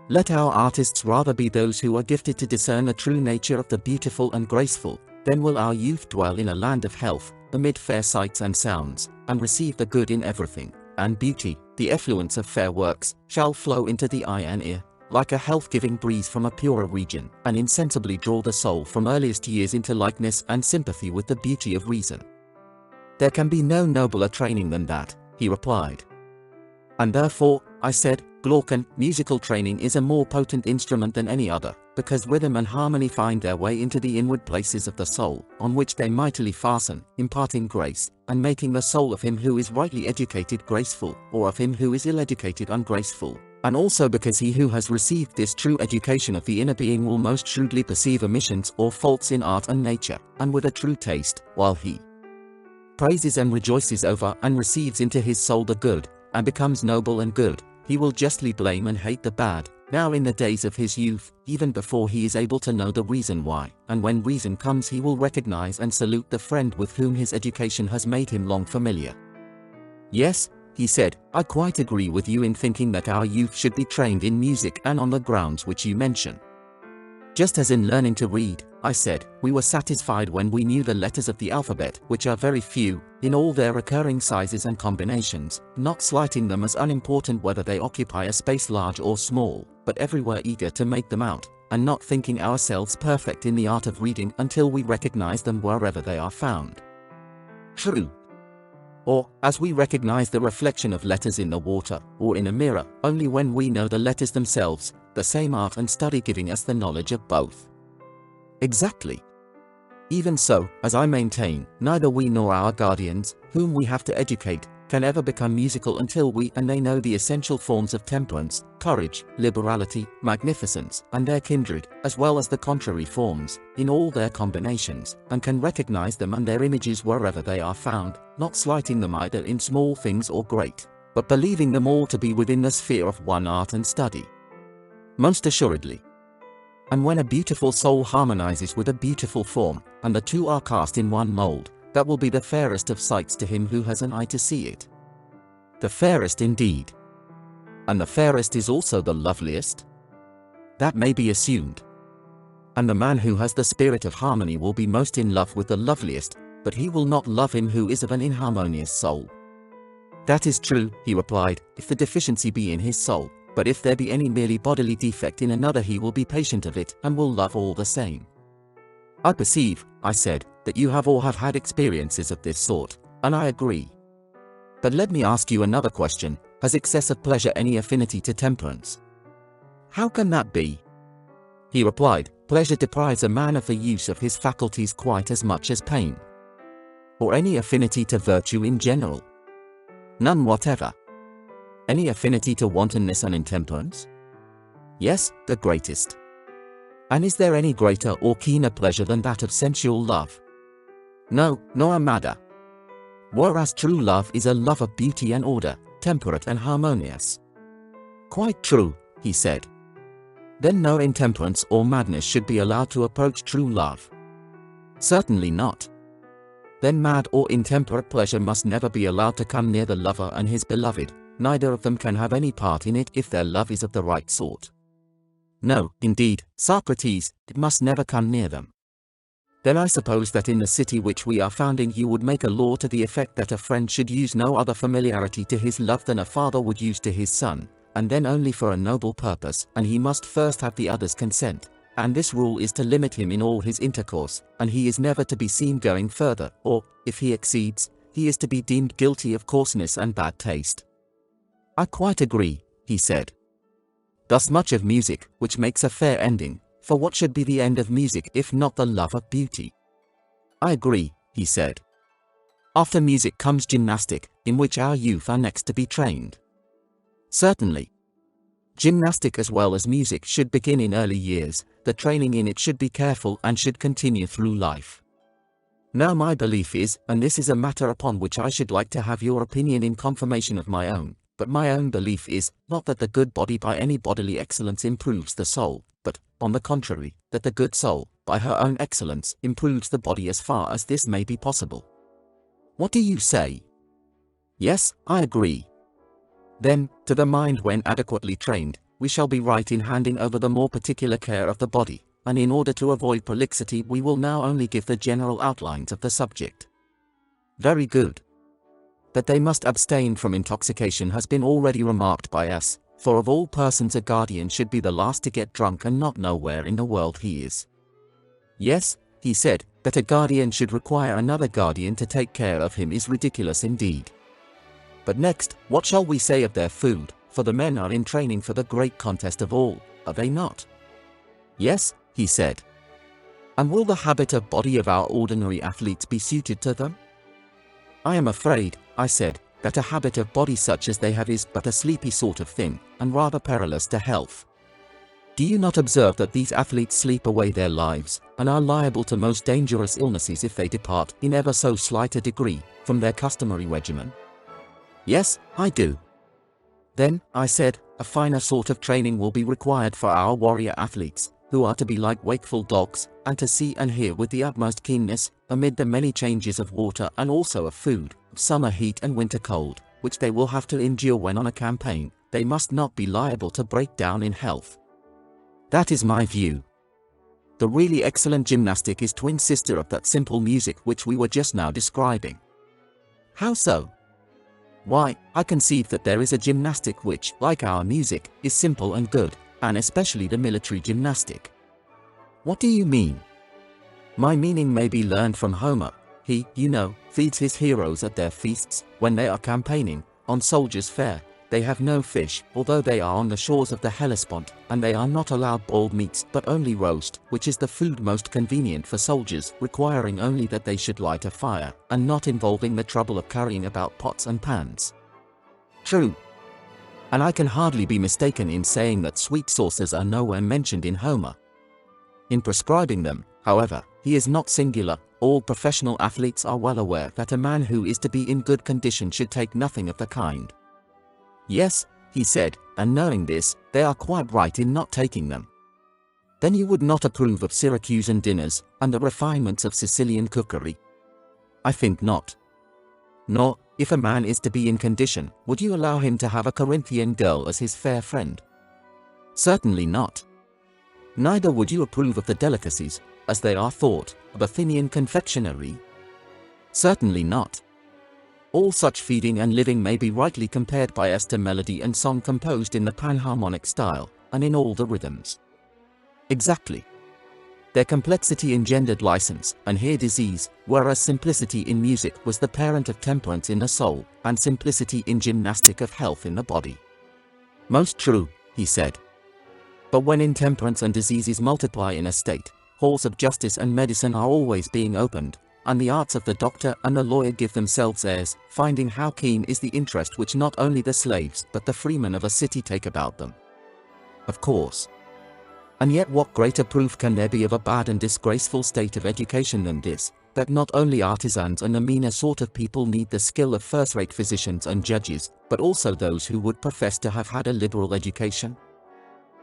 Let our artists rather be those who are gifted to discern the true nature of the beautiful and graceful, then will our youth dwell in a land of health, amid fair sights and sounds, and receive the good in everything, and beauty, the effluence of fair works, shall flow into the eye and ear, like a health-giving breeze from a purer region, and insensibly draw the soul from earliest years into likeness and sympathy with the beauty of reason. There can be no nobler training than that, he replied. And therefore, I said, Glaucon, musical training is a more potent instrument than any other, because rhythm and harmony find their way into the inward places of the soul, on which they mightily fasten, imparting grace, and making the soul of him who is rightly educated graceful, or of him who is ill-educated ungraceful. And also because he who has received this true education of the inner being will most shrewdly perceive omissions or faults in art and nature, and with a true taste, while he praises and rejoices over and receives into his soul the good, and becomes noble and good, he will justly blame and hate the bad, now in the days of his youth, even before he is able to know the reason why, and when reason comes he will recognize and salute the friend with whom his education has made him long familiar. Yes, he said, I quite agree with you in thinking that our youth should be trained in music and on the grounds which you mention. Just as in learning to read, I said, we were satisfied when we knew the letters of the alphabet, which are very few, in all their recurring sizes and combinations, not slighting them as unimportant whether they occupy a space large or small, but everywhere eager to make them out, and not thinking ourselves perfect in the art of reading until we recognize them wherever they are found. True. Or, as we recognize the reflection of letters in the water, or in a mirror, only when we know the letters themselves, the same art and study giving us the knowledge of both. Exactly. Even so, as I maintain, neither we nor our guardians, whom we have to educate, can ever become musical until we and they know the essential forms of temperance, courage, liberality, magnificence, and their kindred, as well as the contrary forms, in all their combinations, and can recognize them and their images wherever they are found, not slighting them either in small things or great, but believing them all to be within the sphere of one art and study. Most assuredly. And when a beautiful soul harmonizes with a beautiful form, and the two are cast in one mold, that will be the fairest of sights to him who has an eye to see it. The fairest indeed. And the fairest is also the loveliest? That may be assumed. And the man who has the spirit of harmony will be most in love with the loveliest, but he will not love him who is of an inharmonious soul. That is true, he replied, if the deficiency be in his soul, but if there be any merely bodily defect in another he will be patient of it and will love all the same. I perceive, I said, that you have or have had experiences of this sort, and I agree. But let me ask you another question, has excess of pleasure any affinity to temperance? How can that be? He replied, pleasure deprives a man of the use of his faculties quite as much as pain. Or any affinity to virtue in general? None whatever. Any affinity to wantonness and intemperance? Yes, the greatest. And is there any greater or keener pleasure than that of sensual love? No, nor a madder. Whereas true love is a love of beauty and order, temperate and harmonious. Quite true, he said. Then no intemperance or madness should be allowed to approach true love. Certainly not. Then mad or intemperate pleasure must never be allowed to come near the lover and his beloved, neither of them can have any part in it if their love is of the right sort. No, indeed, Socrates, it must never come near them. Then I suppose that in the city which we are founding you would make a law to the effect that a friend should use no other familiarity to his love than a father would use to his son, and then only for a noble purpose, and he must first have the other's consent, and this rule is to limit him in all his intercourse, and he is never to be seen going further, or, if he exceeds, he is to be deemed guilty of coarseness and bad taste. I quite agree, he said. Thus much of music, which makes a fair ending, for what should be the end of music if not the love of beauty? I agree, he said. After music comes gymnastic, in which our youth are next to be trained. Certainly. Gymnastic as well as music should begin in early years, the training in it should be careful and should continue through life. Now my belief is, and this is a matter upon which I should like to have your opinion in confirmation of my own, but my own belief is, not that the good body by any bodily excellence improves the soul, but, on the contrary, that the good soul, by her own excellence, improves the body as far as this may be possible. What do you say? Yes, I agree. Then, to the mind when adequately trained, we shall be right in handing over the more particular care of the body, and in order to avoid prolixity we will now only give the general outlines of the subject. Very good. That they must abstain from intoxication has been already remarked by us, for of all persons a guardian should be the last to get drunk and not know where in the world he is. Yes, he said, that a guardian should require another guardian to take care of him is ridiculous indeed. But next, what shall we say of their food, for the men are in training for the great contest of all, are they not? Yes, he said. And will the habit of body of our ordinary athletes be suited to them? I am afraid, I said, that a habit of body such as they have is but a sleepy sort of thing, and rather perilous to health. Do you not observe that these athletes sleep away their lives, and are liable to most dangerous illnesses if they depart, in ever so slight a degree, from their customary regimen? Yes, I do. Then, I said, a finer sort of training will be required for our warrior athletes, who are to be like wakeful dogs, and to see and hear with the utmost keenness, amid the many changes of water and also of food, summer heat and winter cold, which they will have to endure when on a campaign. They must not be liable to break down in health. That is my view. The really excellent gymnastic is twin sister of that simple music which we were just now describing. How so? Why, I conceive that there is a gymnastic which, like our music, is simple and good, and especially the military gymnastic. What do you mean? My meaning may be learned from Homer. He, you know, feeds his heroes at their feasts, when they are campaigning, on soldiers' fare. They have no fish, although they are on the shores of the Hellespont, and they are not allowed boiled meats, but only roast, which is the food most convenient for soldiers, requiring only that they should light a fire, and not involving the trouble of carrying about pots and pans. True. And I can hardly be mistaken in saying that sweet sauces are nowhere mentioned in Homer. In prescribing them, however, he is not singular. All professional athletes are well aware that a man who is to be in good condition should take nothing of the kind. Yes, he said, and knowing this, they are quite right in not taking them. Then you would not approve of Syracusan dinners, and the refinements of Sicilian cookery? I think not. Nor, if a man is to be in condition, would you allow him to have a Corinthian girl as his fair friend? Certainly not. Neither would you approve of the delicacies, as they are thought, of Athenian confectionery? Certainly not. All such feeding and living may be rightly compared by us to melody and song composed in the panharmonic style, and in all the rhythms. Exactly. Their complexity engendered license, and here disease, whereas simplicity in music was the parent of temperance in the soul, and simplicity in gymnastic of health in the body. Most true, he said. But when intemperance and diseases multiply in a state, halls of justice and medicine are always being opened, and the arts of the doctor and the lawyer give themselves airs, finding how keen is the interest which not only the slaves but the freemen of a city take about them. Of course. And yet what greater proof can there be of a bad and disgraceful state of education than this, that not only artisans and the meaner sort of people need the skill of first-rate physicians and judges, but also those who would profess to have had a liberal education?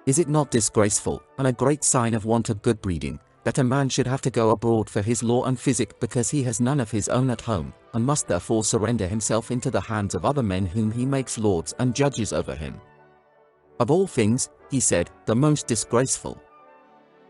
Is it not disgraceful, and a great sign of want of good breeding, that a man should have to go abroad for his law and physic because he has none of his own at home, and must therefore surrender himself into the hands of other men whom he makes lords and judges over him? Of all things, he said, the most disgraceful.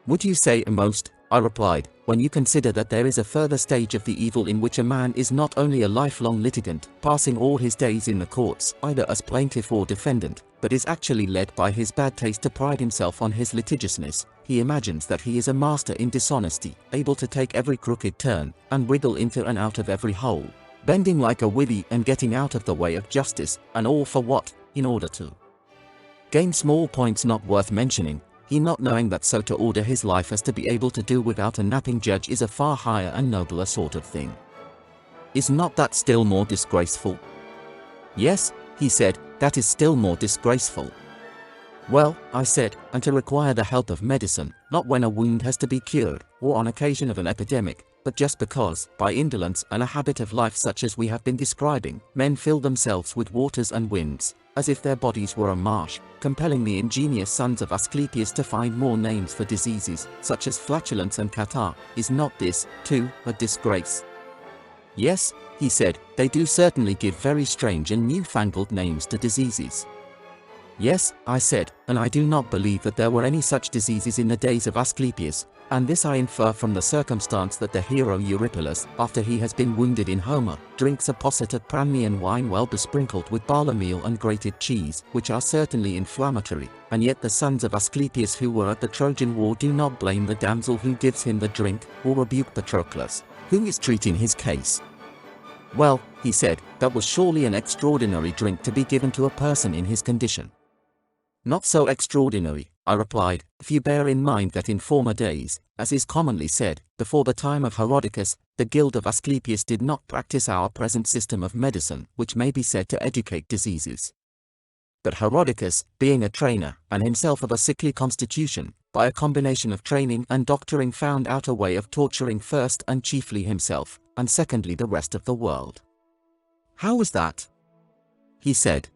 Would you say a most? I replied, when you consider that there is a further stage of the evil in which a man is not only a lifelong litigant, passing all his days in the courts, either as plaintiff or defendant, but is actually led by his bad taste to pride himself on his litigiousness. He imagines that he is a master in dishonesty, able to take every crooked turn, and wriggle into and out of every hole, bending like a withy and getting out of the way of justice, and all for what? In order to gain small points not worth mentioning, he not knowing that so to order his life as to be able to do without a napping judge is a far higher and nobler sort of thing. Is not that still more disgraceful? Yes, he said, that is still more disgraceful. Well, I said, and to require the help of medicine, not when a wound has to be cured, or on occasion of an epidemic, but just because, by indolence and a habit of life such as we have been describing, men fill themselves with waters and winds, as if their bodies were a marsh, compelling the ingenious sons of Asclepius to find more names for diseases, such as flatulence and catarrh. Is not this, too, a disgrace? Yes, he said, they do certainly give very strange and newfangled names to diseases. Yes, I said, and I do not believe that there were any such diseases in the days of Asclepius, and this I infer from the circumstance that the hero Eurypylus, after he has been wounded in Homer, drinks a posset of Prannian wine well besprinkled with barley meal and grated cheese, which are certainly inflammatory, and yet the sons of Asclepius who were at the Trojan War do not blame the damsel who gives him the drink, or rebuke Patroclus, who is treating his case. Well, he said, that was surely an extraordinary drink to be given to a person in his condition. Not so extraordinary, I replied, if you bear in mind that in former days, as is commonly said, before the time of Herodicus, the guild of Asclepius did not practice our present system of medicine, which may be said to educate diseases. But Herodicus, being a trainer, and himself of a sickly constitution, by a combination of training and doctoring found out a way of torturing first and chiefly himself, and secondly the rest of the world. How was that? He said.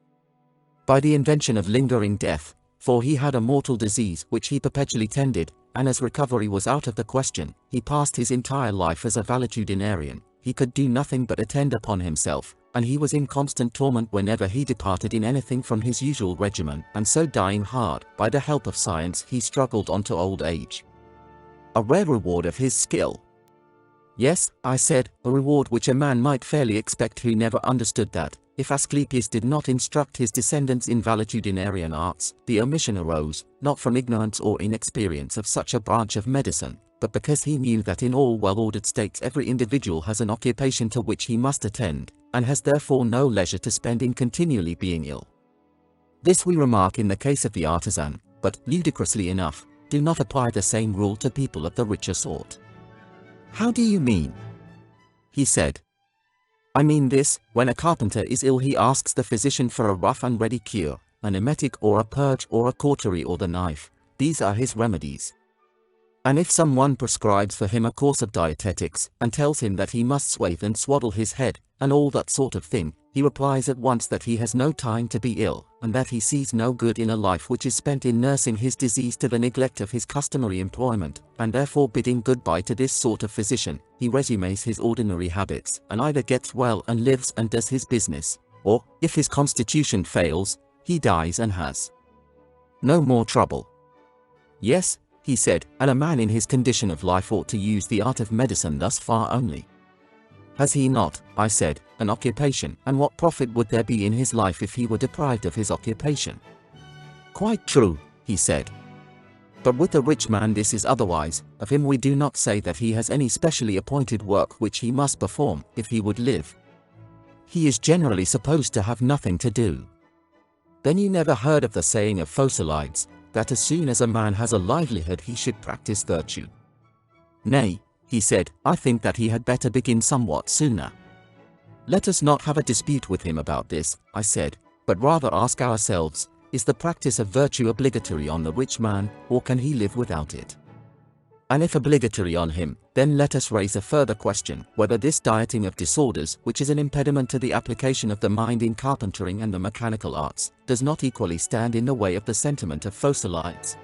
By the invention of lingering death, for he had a mortal disease which he perpetually tended, and as recovery was out of the question, he passed his entire life as a valetudinarian. He could do nothing but attend upon himself, and he was in constant torment whenever he departed in anything from his usual regimen, and so dying hard, by the help of science he struggled on to old age. a rare reward of his skill. Yes, I said, a reward which a man might fairly expect who never understood that, if Asclepius did not instruct his descendants in valetudinarian arts, the omission arose, not from ignorance or inexperience of such a branch of medicine, but because he knew that in all well-ordered states every individual has an occupation to which he must attend, and has therefore no leisure to spend in continually being ill. This we remark in the case of the artisan, but, ludicrously enough, do not apply the same rule to people of the richer sort. How do you mean? He said. I mean this, when a carpenter is ill he asks the physician for a rough and ready cure, an emetic or a purge or a cautery or the knife. These are his remedies. And if someone prescribes for him a course of dietetics, and tells him that he must swathe and swaddle his head, and all that sort of thing, he replies at once that he has no time to be ill, and that he sees no good in a life which is spent in nursing his disease to the neglect of his customary employment, and therefore bidding goodbye to this sort of physician, he resumes his ordinary habits, and either gets well and lives and does his business, or, if his constitution fails, he dies and has no more trouble. Yes, he said, and a man in his condition of life ought to use the art of medicine thus far only. Has he not, I said, an occupation, and what profit would there be in his life if he were deprived of his occupation? Quite true, he said. But with the rich man this is otherwise. Of him we do not say that he has any specially appointed work which he must perform, if he would live. He is generally supposed to have nothing to do. Then you never heard of the saying of Phocylides, that as soon as a man has a livelihood he should practice virtue? Nay, he said, I think that he had better begin somewhat sooner. Let us not have a dispute with him about this, I said, but rather ask ourselves, is the practice of virtue obligatory on the rich man, or can he live without it? And if obligatory on him, then let us raise a further question, whether this dieting of disorders, which is an impediment to the application of the mind in carpentering and the mechanical arts, does not equally stand in the way of the sentiment of Phocylides.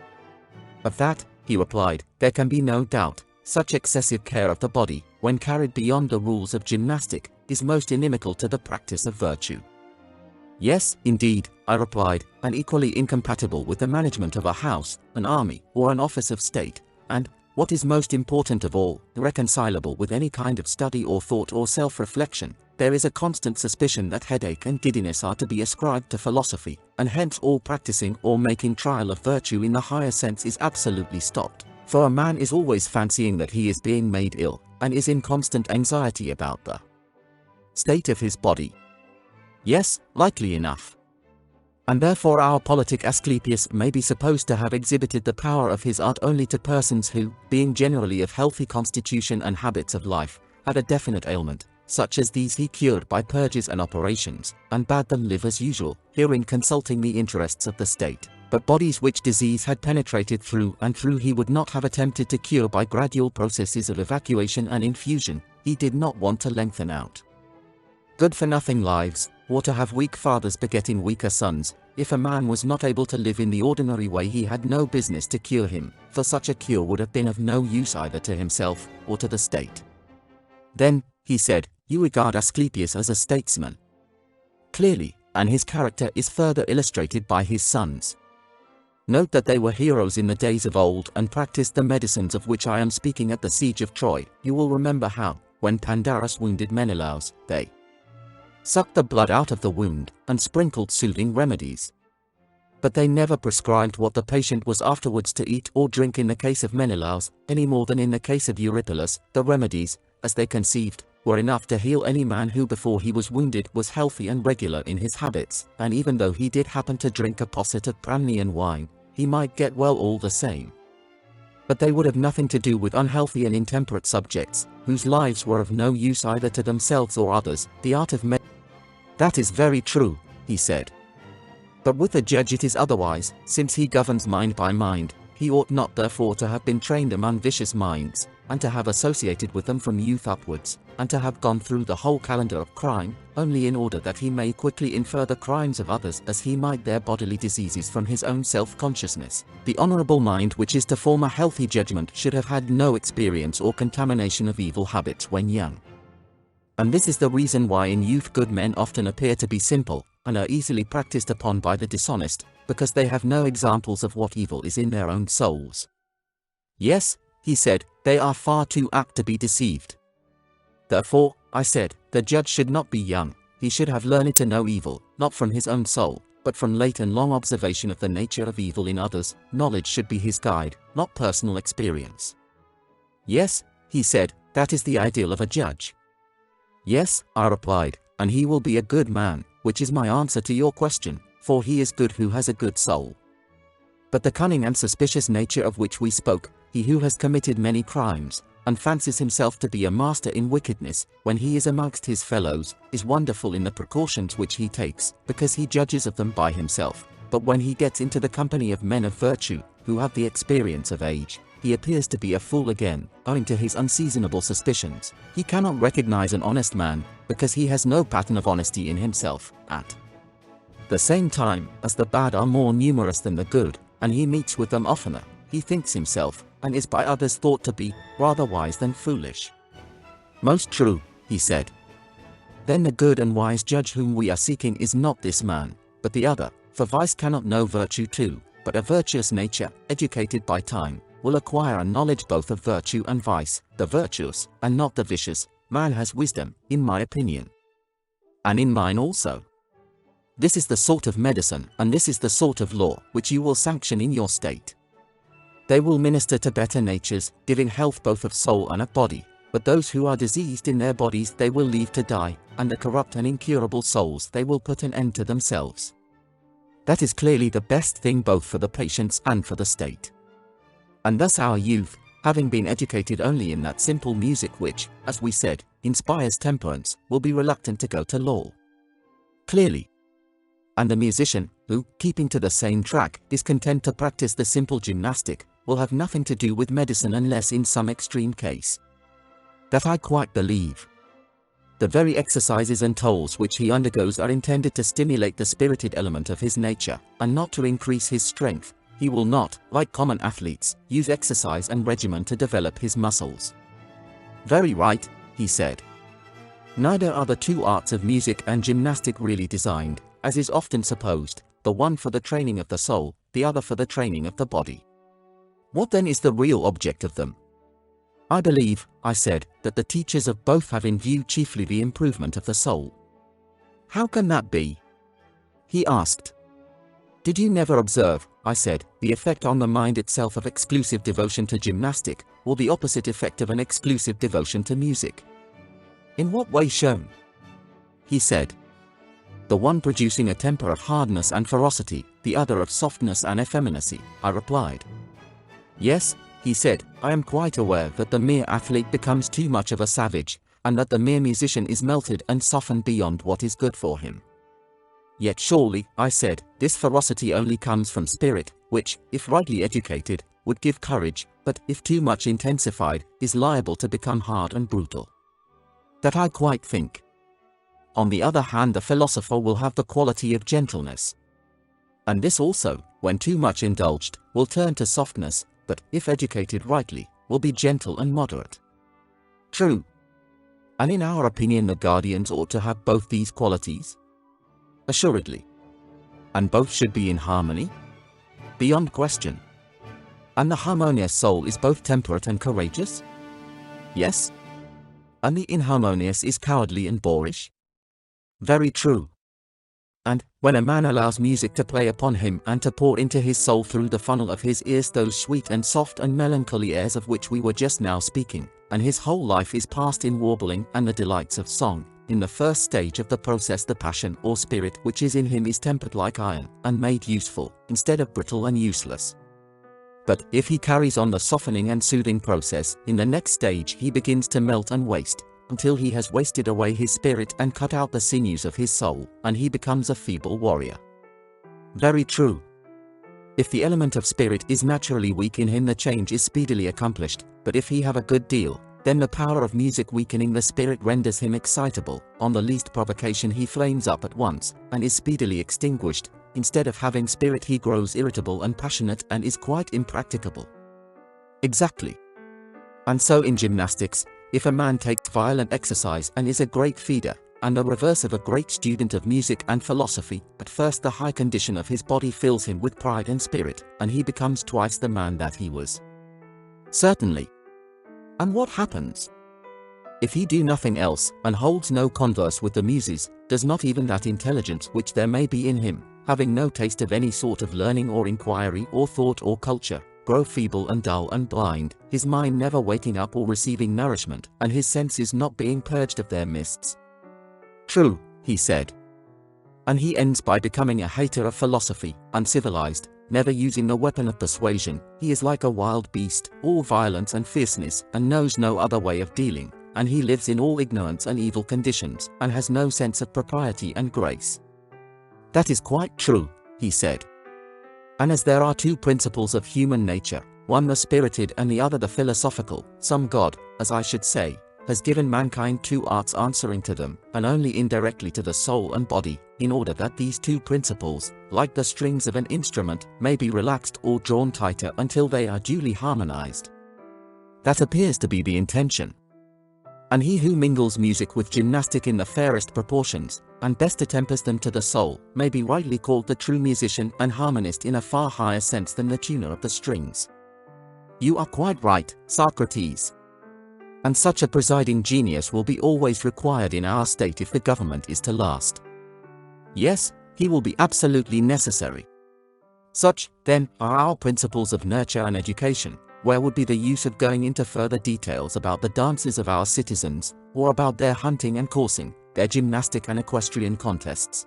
Of that, he replied, there can be no doubt. Such excessive care of the body, when carried beyond the rules of gymnastic, is most inimical to the practice of virtue. Yes, indeed, I replied, and equally incompatible with the management of a house, an army, or an office of state, and, what is most important of all, irreconcilable with any kind of study or thought or self-reflection. There is a constant suspicion that headache and giddiness are to be ascribed to philosophy, and hence all practicing or making trial of virtue in the higher sense is absolutely stopped. For a man is always fancying that he is being made ill, and is in constant anxiety about the state of his body. Yes, likely enough. And therefore our politic Asclepius may be supposed to have exhibited the power of his art only to persons who, being generally of healthy constitution and habits of life, had a definite ailment. Such as these he cured by purges and operations, and bade them live as usual, herein consulting the interests of the state. But bodies which disease had penetrated through and through he would not have attempted to cure by gradual processes of evacuation and infusion. He did not want to lengthen out good-for-nothing lives, or to have weak fathers begetting weaker sons. If a man was not able to live in the ordinary way he had no business to cure him, for such a cure would have been of no use either to himself or to the state. Then, he said, you regard Asclepius as a statesman. Clearly, and his character is further illustrated by his sons. Note that they were heroes in the days of old and practiced the medicines of which I am speaking at the siege of Troy. You will remember how, when Pandarus wounded Menelaus, they sucked the blood out of the wound and sprinkled soothing remedies. But they never prescribed what the patient was afterwards to eat or drink in the case of Menelaus, any more than in the case of Eurypylus. The remedies, as they conceived, were enough to heal any man who before he was wounded was healthy and regular in his habits, and even though he did happen to drink a posset of Pramnian wine, he might get well all the same. But they would have nothing to do with unhealthy and intemperate subjects, whose lives were of no use either to themselves or others. The art of That is very true, he said. But with the judge it is otherwise, since he governs mind by mind. He ought not therefore to have been trained among vicious minds, and to have associated with them from youth upwards, and to have gone through the whole calendar of crime, only in order that he may quickly infer the crimes of others as he might their bodily diseases from his own self-consciousness. The honorable mind which is to form a healthy judgment should have had no experience or contamination of evil habits when young. And this is the reason why in youth good men often appear to be simple, and are easily practiced upon by the dishonest, because they have no examples of what evil is in their own souls. Yes, he said, they are far too apt to be deceived. Therefore, I said, the judge should not be young, he should have learned to know evil, not from his own soul, but from late and long observation of the nature of evil in others. Knowledge should be his guide, not personal experience. Yes, he said, that is the ideal of a judge. Yes, I replied, and he will be a good man, which is my answer to your question, for he is good who has a good soul. But the cunning and suspicious nature of which we spoke, he who has committed many crimes, and fancies himself to be a master in wickedness, when he is amongst his fellows, is wonderful in the precautions which he takes, because he judges of them by himself. But when he gets into the company of men of virtue, who have the experience of age, he appears to be a fool again, owing to his unseasonable suspicions. He cannot recognize an honest man, because he has no pattern of honesty in himself. At the same time, as the bad are more numerous than the good, and he meets with them oftener, he thinks himself, and is by others thought to be, rather wise than foolish. Most true, he said. Then the good and wise judge whom we are seeking is not this man, but the other, for vice cannot know virtue too, but a virtuous nature, educated by time, will acquire a knowledge both of virtue and vice. The virtuous, and not the vicious, man has wisdom, in my opinion. And in mine also. This is the sort of medicine, and this is the sort of law, which you will sanction in your state. They will minister to better natures, giving health both of soul and of body, but those who are diseased in their bodies they will leave to die, and the corrupt and incurable souls they will put an end to themselves. That is clearly the best thing both for the patients and for the state. And thus our youth, having been educated only in that simple music which, as we said, inspires temperance, will be reluctant to go to law. Clearly. And the musician, who, keeping to the same track, is content to practice the simple gymnastic, will have nothing to do with medicine unless in some extreme case. That I quite believe. The very exercises and tolls which he undergoes are intended to stimulate the spirited element of his nature, and not to increase his strength. He will not, like common athletes, use exercise and regimen to develop his muscles. Very right, he said. Neither are the two arts of music and gymnastic really designed, as is often supposed, the one for the training of the soul, the other for the training of the body. What then is the real object of them? I believe, I said, that the teachers of both have in view chiefly the improvement of the soul. How can that be? He asked. Did you never observe, I said, the effect on the mind itself of exclusive devotion to gymnastic, or the opposite effect of an exclusive devotion to music? In what way shown? He said. The one producing a temper of hardness and ferocity, the other of softness and effeminacy, I replied. Yes, he said, I am quite aware that the mere athlete becomes too much of a savage, and that the mere musician is melted and softened beyond what is good for him. Yet surely, I said, this ferocity only comes from spirit, which, if rightly educated, would give courage, but if too much intensified, is liable to become hard and brutal. That I quite think. On the other hand, the philosopher will have the quality of gentleness. And this also, when too much indulged, will turn to softness, but, if educated rightly, will be gentle and moderate. True. And in our opinion the guardians ought to have both these qualities? Assuredly. And both should be in harmony? Beyond question. And the harmonious soul is both temperate and courageous? Yes. And the inharmonious is cowardly and boorish? Very true. And, when a man allows music to play upon him and to pour into his soul through the funnel of his ears those sweet and soft and melancholy airs of which we were just now speaking, and his whole life is passed in warbling and the delights of song, in the first stage of the process the passion or spirit which is in him is tempered like iron, and made useful, instead of brittle and useless. But, if he carries on the softening and soothing process, in the next stage he begins to melt and waste, until he has wasted away his spirit and cut out the sinews of his soul, and he becomes a feeble warrior. Very true. If the element of spirit is naturally weak in him the change is speedily accomplished, but if he have a good deal, then the power of music weakening the spirit renders him excitable, on the least provocation he flames up at once, and is speedily extinguished, instead of having spirit he grows irritable and passionate and is quite impracticable. Exactly. And so in gymnastics, if a man takes violent exercise and is a great feeder, and the reverse of a great student of music and philosophy, at first the high condition of his body fills him with pride and spirit, and he becomes twice the man that he was. Certainly. And what happens? If he do nothing else, and holds no converse with the Muses, does not even that intelligence which there may be in him, having no taste of any sort of learning or inquiry or thought or culture, grow feeble and dull and blind, his mind never waking up or receiving nourishment, and his senses not being purged of their mists? True, he said. And he ends by becoming a hater of philosophy, uncivilized, never using the weapon of persuasion. He is like a wild beast, all violence and fierceness, and knows no other way of dealing, and he lives in all ignorance and evil conditions, and has no sense of propriety and grace. That is quite true, he said. And as there are two principles of human nature, one the spirited and the other the philosophical, some God, as I should say, has given mankind two arts answering to them, and only indirectly to the soul and body, in order that these two principles, like the strings of an instrument, may be relaxed or drawn tighter until they are duly harmonized. That appears to be the intention. And he who mingles music with gymnastic in the fairest proportions, and best attempers them to the soul, may be rightly called the true musician and harmonist in a far higher sense than the tuner of the strings. You are quite right, Socrates. And such a presiding genius will be always required in our state if the government is to last. Yes, he will be absolutely necessary. Such, then, are our principles of nurture and education. Where would be the use of going into further details about the dances of our citizens, or about their hunting and coursing, their gymnastic and equestrian contests?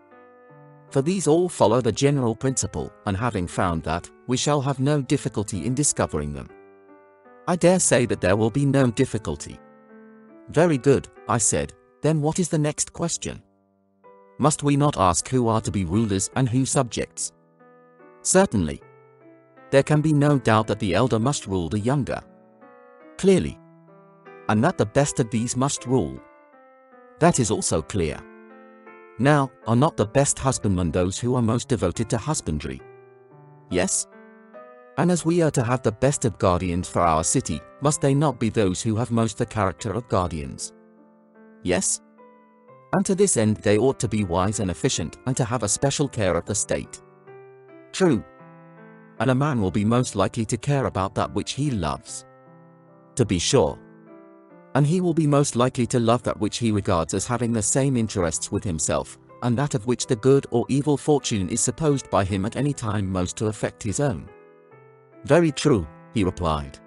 For these all follow the general principle, and having found that, we shall have no difficulty in discovering them. I dare say that there will be no difficulty. Very good, I said. Then what is the next question? Must we not ask who are to be rulers and who subjects? Certainly. There can be no doubt that the elder must rule the younger. Clearly. And that the best of these must rule. That is also clear. Now, are not the best husbandmen those who are most devoted to husbandry? Yes? And as we are to have the best of guardians for our city, must they not be those who have most the character of guardians? Yes? And to this end they ought to be wise and efficient, and to have a special care of the state. True. And a man will be most likely to care about that which he loves. To be sure. And he will be most likely to love that which he regards as having the same interests with himself, and that of which the good or evil fortune is supposed by him at any time most to affect his own. Very true, he replied.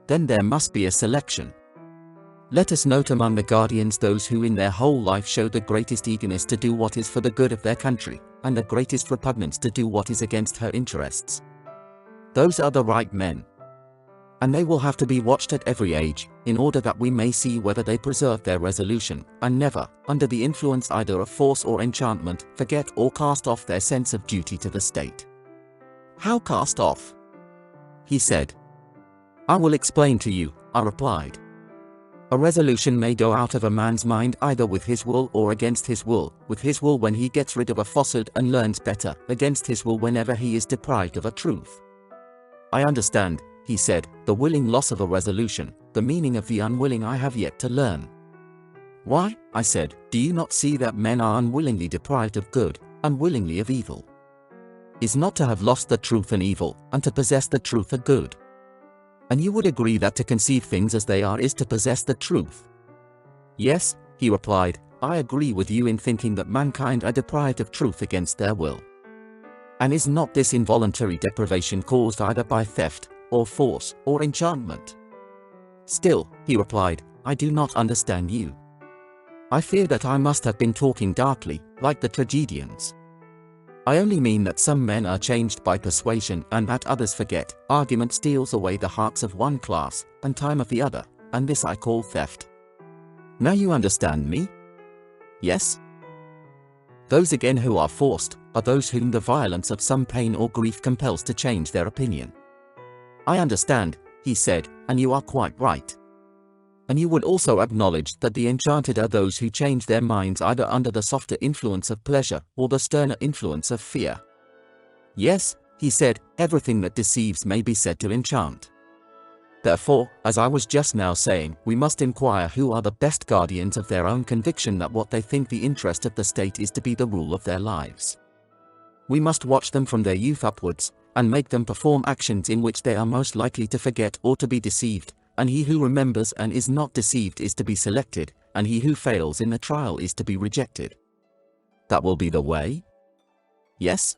Then there must be a selection. Let us note among the guardians those who in their whole life show the greatest eagerness to do what is for the good of their country, and the greatest repugnance to do what is against her interests. Those are the right men. And they will have to be watched at every age, in order that we may see whether they preserve their resolution, and never, under the influence either of force or enchantment, forget or cast off their sense of duty to the state. How cast off? He said. I will explain to you, I replied. A resolution may go out of a man's mind either with his will or against his will, with his will when he gets rid of a falsehood and learns better, against his will whenever he is deprived of a truth. I understand, he said, the willing loss of a resolution, the meaning of the unwilling I have yet to learn. Why, I said, do you not see that men are unwillingly deprived of good, unwillingly of evil? Is not to have lost the truth an evil, and to possess the truth a good? And you would agree that to conceive things as they are is to possess the truth? Yes, he replied, I agree with you in thinking that mankind are deprived of truth against their will. And is not this involuntary deprivation caused either by theft, or force, or enchantment? Still, he replied, I do not understand you. I fear that I must have been talking darkly, like the tragedians. I only mean that some men are changed by persuasion and that others forget. Argument steals away the hearts of one class, and time of the other, and this I call theft. Now you understand me? Yes? Those again who are forced, are those whom the violence of some pain or grief compels to change their opinion. I understand, he said, and you are quite right. And you would also acknowledge that the enchanted are those who change their minds either under the softer influence of pleasure or the sterner influence of fear. Yes, he said, everything that deceives may be said to enchant. Therefore, as I was just now saying, we must inquire who are the best guardians of their own conviction that what they think the interest of the state is to be the rule of their lives. We must watch them from their youth upwards, and make them perform actions in which they are most likely to forget or to be deceived, and he who remembers and is not deceived is to be selected, and he who fails in the trial is to be rejected. That will be the way? Yes?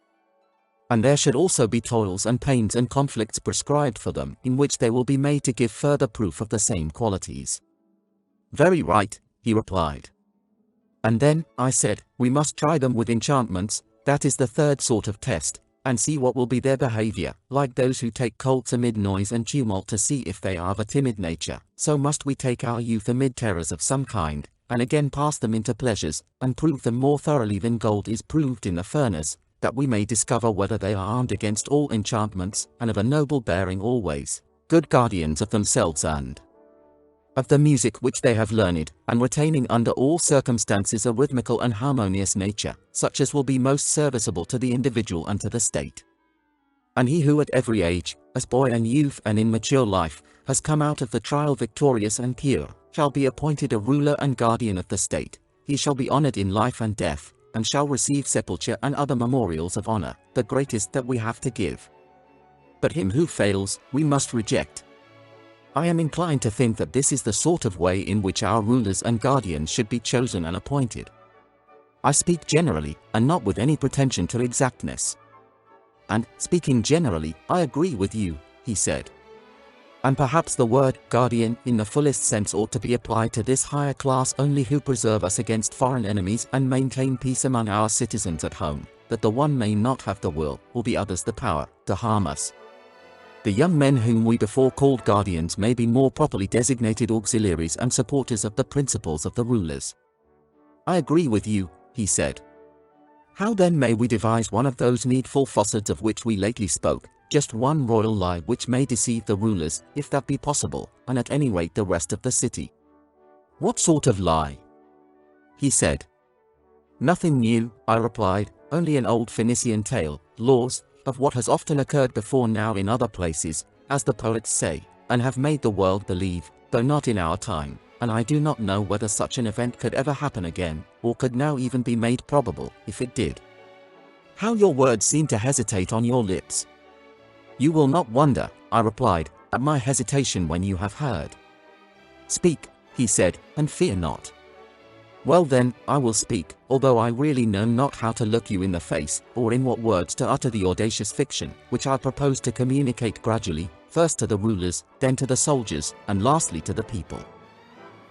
And there should also be toils and pains and conflicts prescribed for them, in which they will be made to give further proof of the same qualities. Very right, he replied. And then, I said, we must try them with enchantments, that is the third sort of test, and see what will be their behavior, like those who take colts amid noise and tumult to see if they are of a timid nature, so must we take our youth amid terrors of some kind, and again pass them into pleasures, and prove them more thoroughly than gold is proved in the furnace, that we may discover whether they are armed against all enchantments, and of a noble bearing always, good guardians of themselves and of the music which they have learned, and retaining under all circumstances a rhythmical and harmonious nature, such as will be most serviceable to the individual and to the state. And he who at every age, as boy and youth and in mature life, has come out of the trial victorious and pure, shall be appointed a ruler and guardian of the state. He shall be honored in life and death, and shall receive sepulture and other memorials of honor, the greatest that we have to give. But him who fails, we must reject. I am inclined to think that this is the sort of way in which our rulers and guardians should be chosen and appointed. I speak generally, and not with any pretension to exactness. And, speaking generally, I agree with you, he said. And perhaps the word guardian in the fullest sense ought to be applied to this higher class only, who preserve us against foreign enemies and maintain peace among our citizens at home, that the one may not have the will, or the others the power, to harm us. The young men whom we before called guardians may be more properly designated auxiliaries and supporters of the principles of the rulers. I agree with you, he said. How then may we devise one of those needful falsehoods of which we lately spoke, just one royal lie which may deceive the rulers, if that be possible, and at any rate the rest of the city? What sort of lie? He said. Nothing new, I replied, only an old Phoenician tale, laws, of what has often occurred before now in other places, as the poets say, and have made the world believe, though not in our time, and I do not know whether such an event could ever happen again, or could now even be made probable, if it did. How your words seem to hesitate on your lips. You will not wonder, I replied, at my hesitation when you have heard. Speak, he said, and fear not. Well then, I will speak, although I really know not how to look you in the face, or in what words to utter the audacious fiction, which I propose to communicate gradually, first to the rulers, then to the soldiers, and lastly to the people.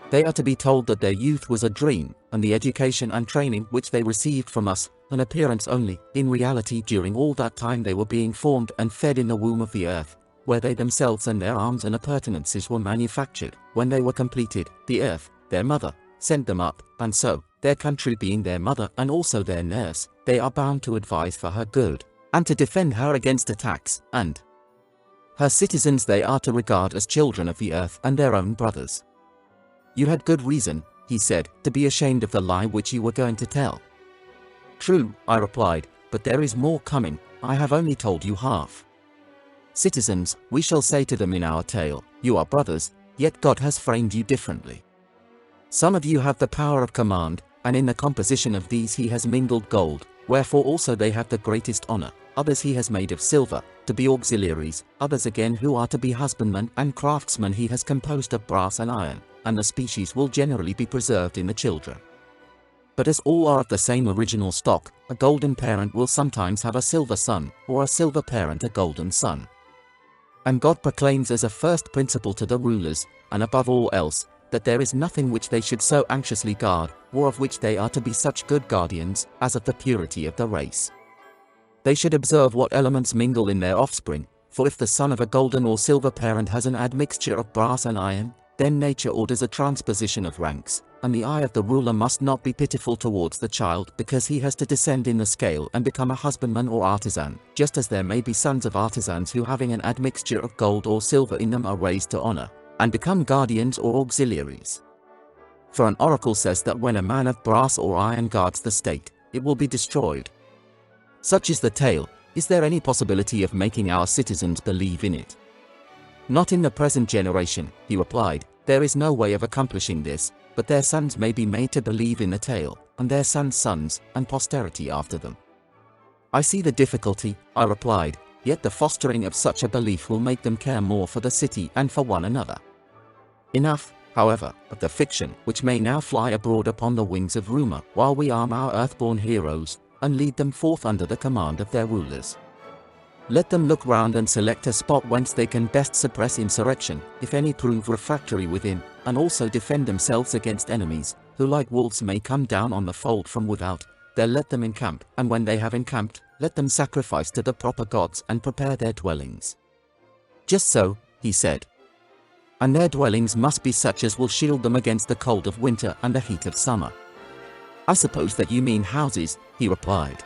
They are to be told that their youth was a dream, and the education and training which they received from us, an appearance only. In reality, during all that time they were being formed and fed in the womb of the earth, where they themselves and their arms and appurtenances were manufactured. When they were completed, the earth, their mother, sent them up, and so, their country being their mother and also their nurse, they are bound to advise for her good, and to defend her against attacks, and her citizens they are to regard as children of the earth and their own brothers. You had good reason, he said, to be ashamed of the lie which you were going to tell. True, I replied, but there is more coming, I have only told you half. Citizens, we shall say to them in our tale, you are brothers, yet God has framed you differently. Some of you have the power of command, and in the composition of these he has mingled gold, wherefore also they have the greatest honor. Others he has made of silver, to be auxiliaries, others again who are to be husbandmen and craftsmen he has composed of brass and iron, and the species will generally be preserved in the children. But as all are of the same original stock, a golden parent will sometimes have a silver son, or a silver parent a golden son. And God proclaims as a first principle to the rulers, and above all else, that there is nothing which they should so anxiously guard, or of which they are to be such good guardians, as of the purity of the race. They should observe what elements mingle in their offspring, for if the son of a golden or silver parent has an admixture of brass and iron, then nature orders a transposition of ranks, and the eye of the ruler must not be pitiful towards the child because he has to descend in the scale and become a husbandman or artisan, just as there may be sons of artisans who having an admixture of gold or silver in them are raised to honor, and become guardians or auxiliaries. For an oracle says that when a man of brass or iron guards the state, it will be destroyed. Such is the tale. Is there any possibility of making our citizens believe in it? Not in the present generation, he replied. There is no way of accomplishing this, but their sons may be made to believe in the tale, and their sons' sons, and posterity after them. I see the difficulty, I replied, yet the fostering of such a belief will make them care more for the city and for one another. Enough, however, of the fiction which may now fly abroad upon the wings of rumor, while we arm our earthborn heroes, and lead them forth under the command of their rulers. Let them look round and select a spot whence they can best suppress insurrection, if any prove refractory within, and also defend themselves against enemies, who like wolves may come down on the fold from without. There let them encamp, and when they have encamped, let them sacrifice to the proper gods and prepare their dwellings. Just so, he said. And their dwellings must be such as will shield them against the cold of winter and the heat of summer. I suppose that you mean houses, he replied.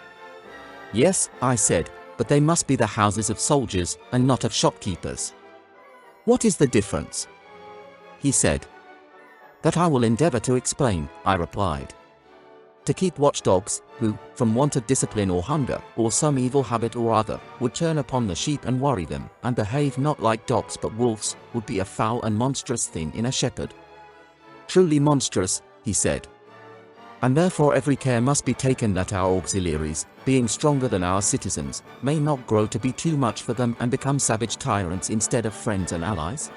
Yes, I said, but they must be the houses of soldiers, and not of shopkeepers. What is the difference? He said. That I will endeavor to explain, I replied. To keep watchdogs, who, from want of discipline or hunger, or some evil habit or other, would turn upon the sheep and worry them, and behave not like dogs but wolves, would be a foul and monstrous thing in a shepherd. Truly monstrous, he said. And therefore every care must be taken that our auxiliaries, being stronger than our citizens, may not grow to be too much for them and become savage tyrants instead of friends and allies.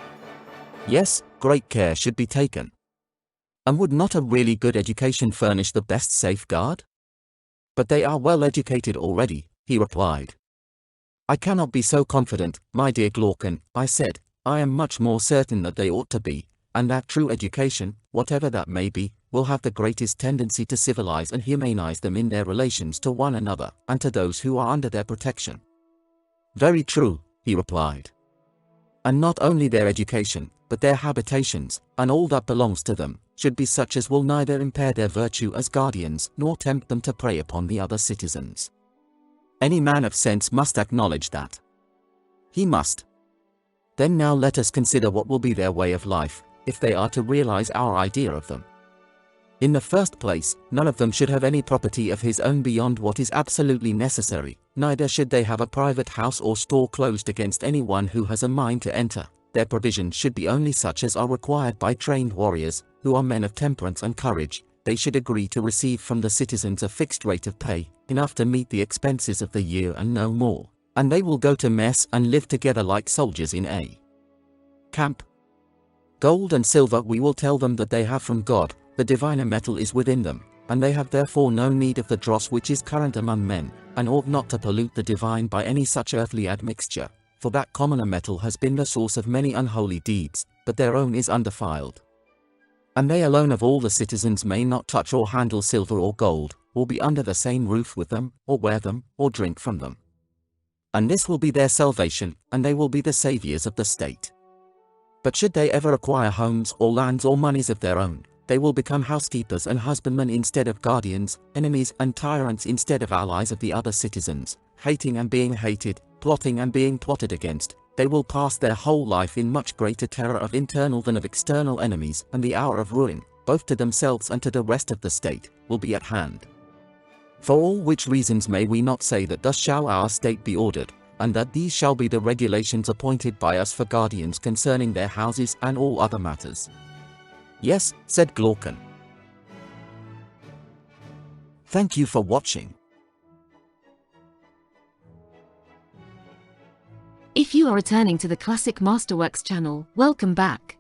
Yes, great care should be taken. And would not a really good education furnish the best safeguard? But they are well educated already, he replied. I cannot be so confident, my dear Glaucon, I said. I am much more certain that they ought to be, and that true education, whatever that may be, will have the greatest tendency to civilize and humanize them in their relations to one another and to those who are under their protection. Very true, he replied. And not only their education, but their habitations, and all that belongs to them, should be such as will neither impair their virtue as guardians nor tempt them to prey upon the other citizens. Any man of sense must acknowledge that. He must. Then now let us consider what will be their way of life, if they are to realize our idea of them. In the first place, none of them should have any property of his own beyond what is absolutely necessary, neither should they have a private house or store closed against anyone who has a mind to enter. Their provisions should be only such as are required by trained warriors, who are men of temperance and courage. They should agree to receive from the citizens a fixed rate of pay, enough to meet the expenses of the year and no more, and they will go to mess and live together like soldiers in a camp. Gold and silver we will tell them that they have from God. The diviner metal is within them, and they have therefore no need of the dross which is current among men, and ought not to pollute the divine by any such earthly admixture, for that commoner metal has been the source of many unholy deeds, but their own is undefiled. And they alone of all the citizens may not touch or handle silver or gold, or be under the same roof with them, or wear them, or drink from them. And this will be their salvation, and they will be the saviors of the state. But should they ever acquire homes or lands or monies of their own, they will become housekeepers and husbandmen instead of guardians, enemies and tyrants instead of allies of the other citizens, hating and being hated, plotting and being plotted against. They will pass their whole life in much greater terror of internal than of external enemies, and the hour of ruin, both to themselves and to the rest of the state, will be at hand. For all which reasons may we not say that thus shall our state be ordered, and that these shall be the regulations appointed by us for guardians concerning their houses and all other matters. Yes, said Glaucon. Thank you for watching. If you are returning to the Classic Masterworks channel, welcome back.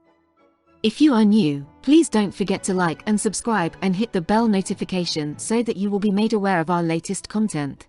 If you are new, please don't forget to like and subscribe and hit the bell notification so that you will be made aware of our latest content.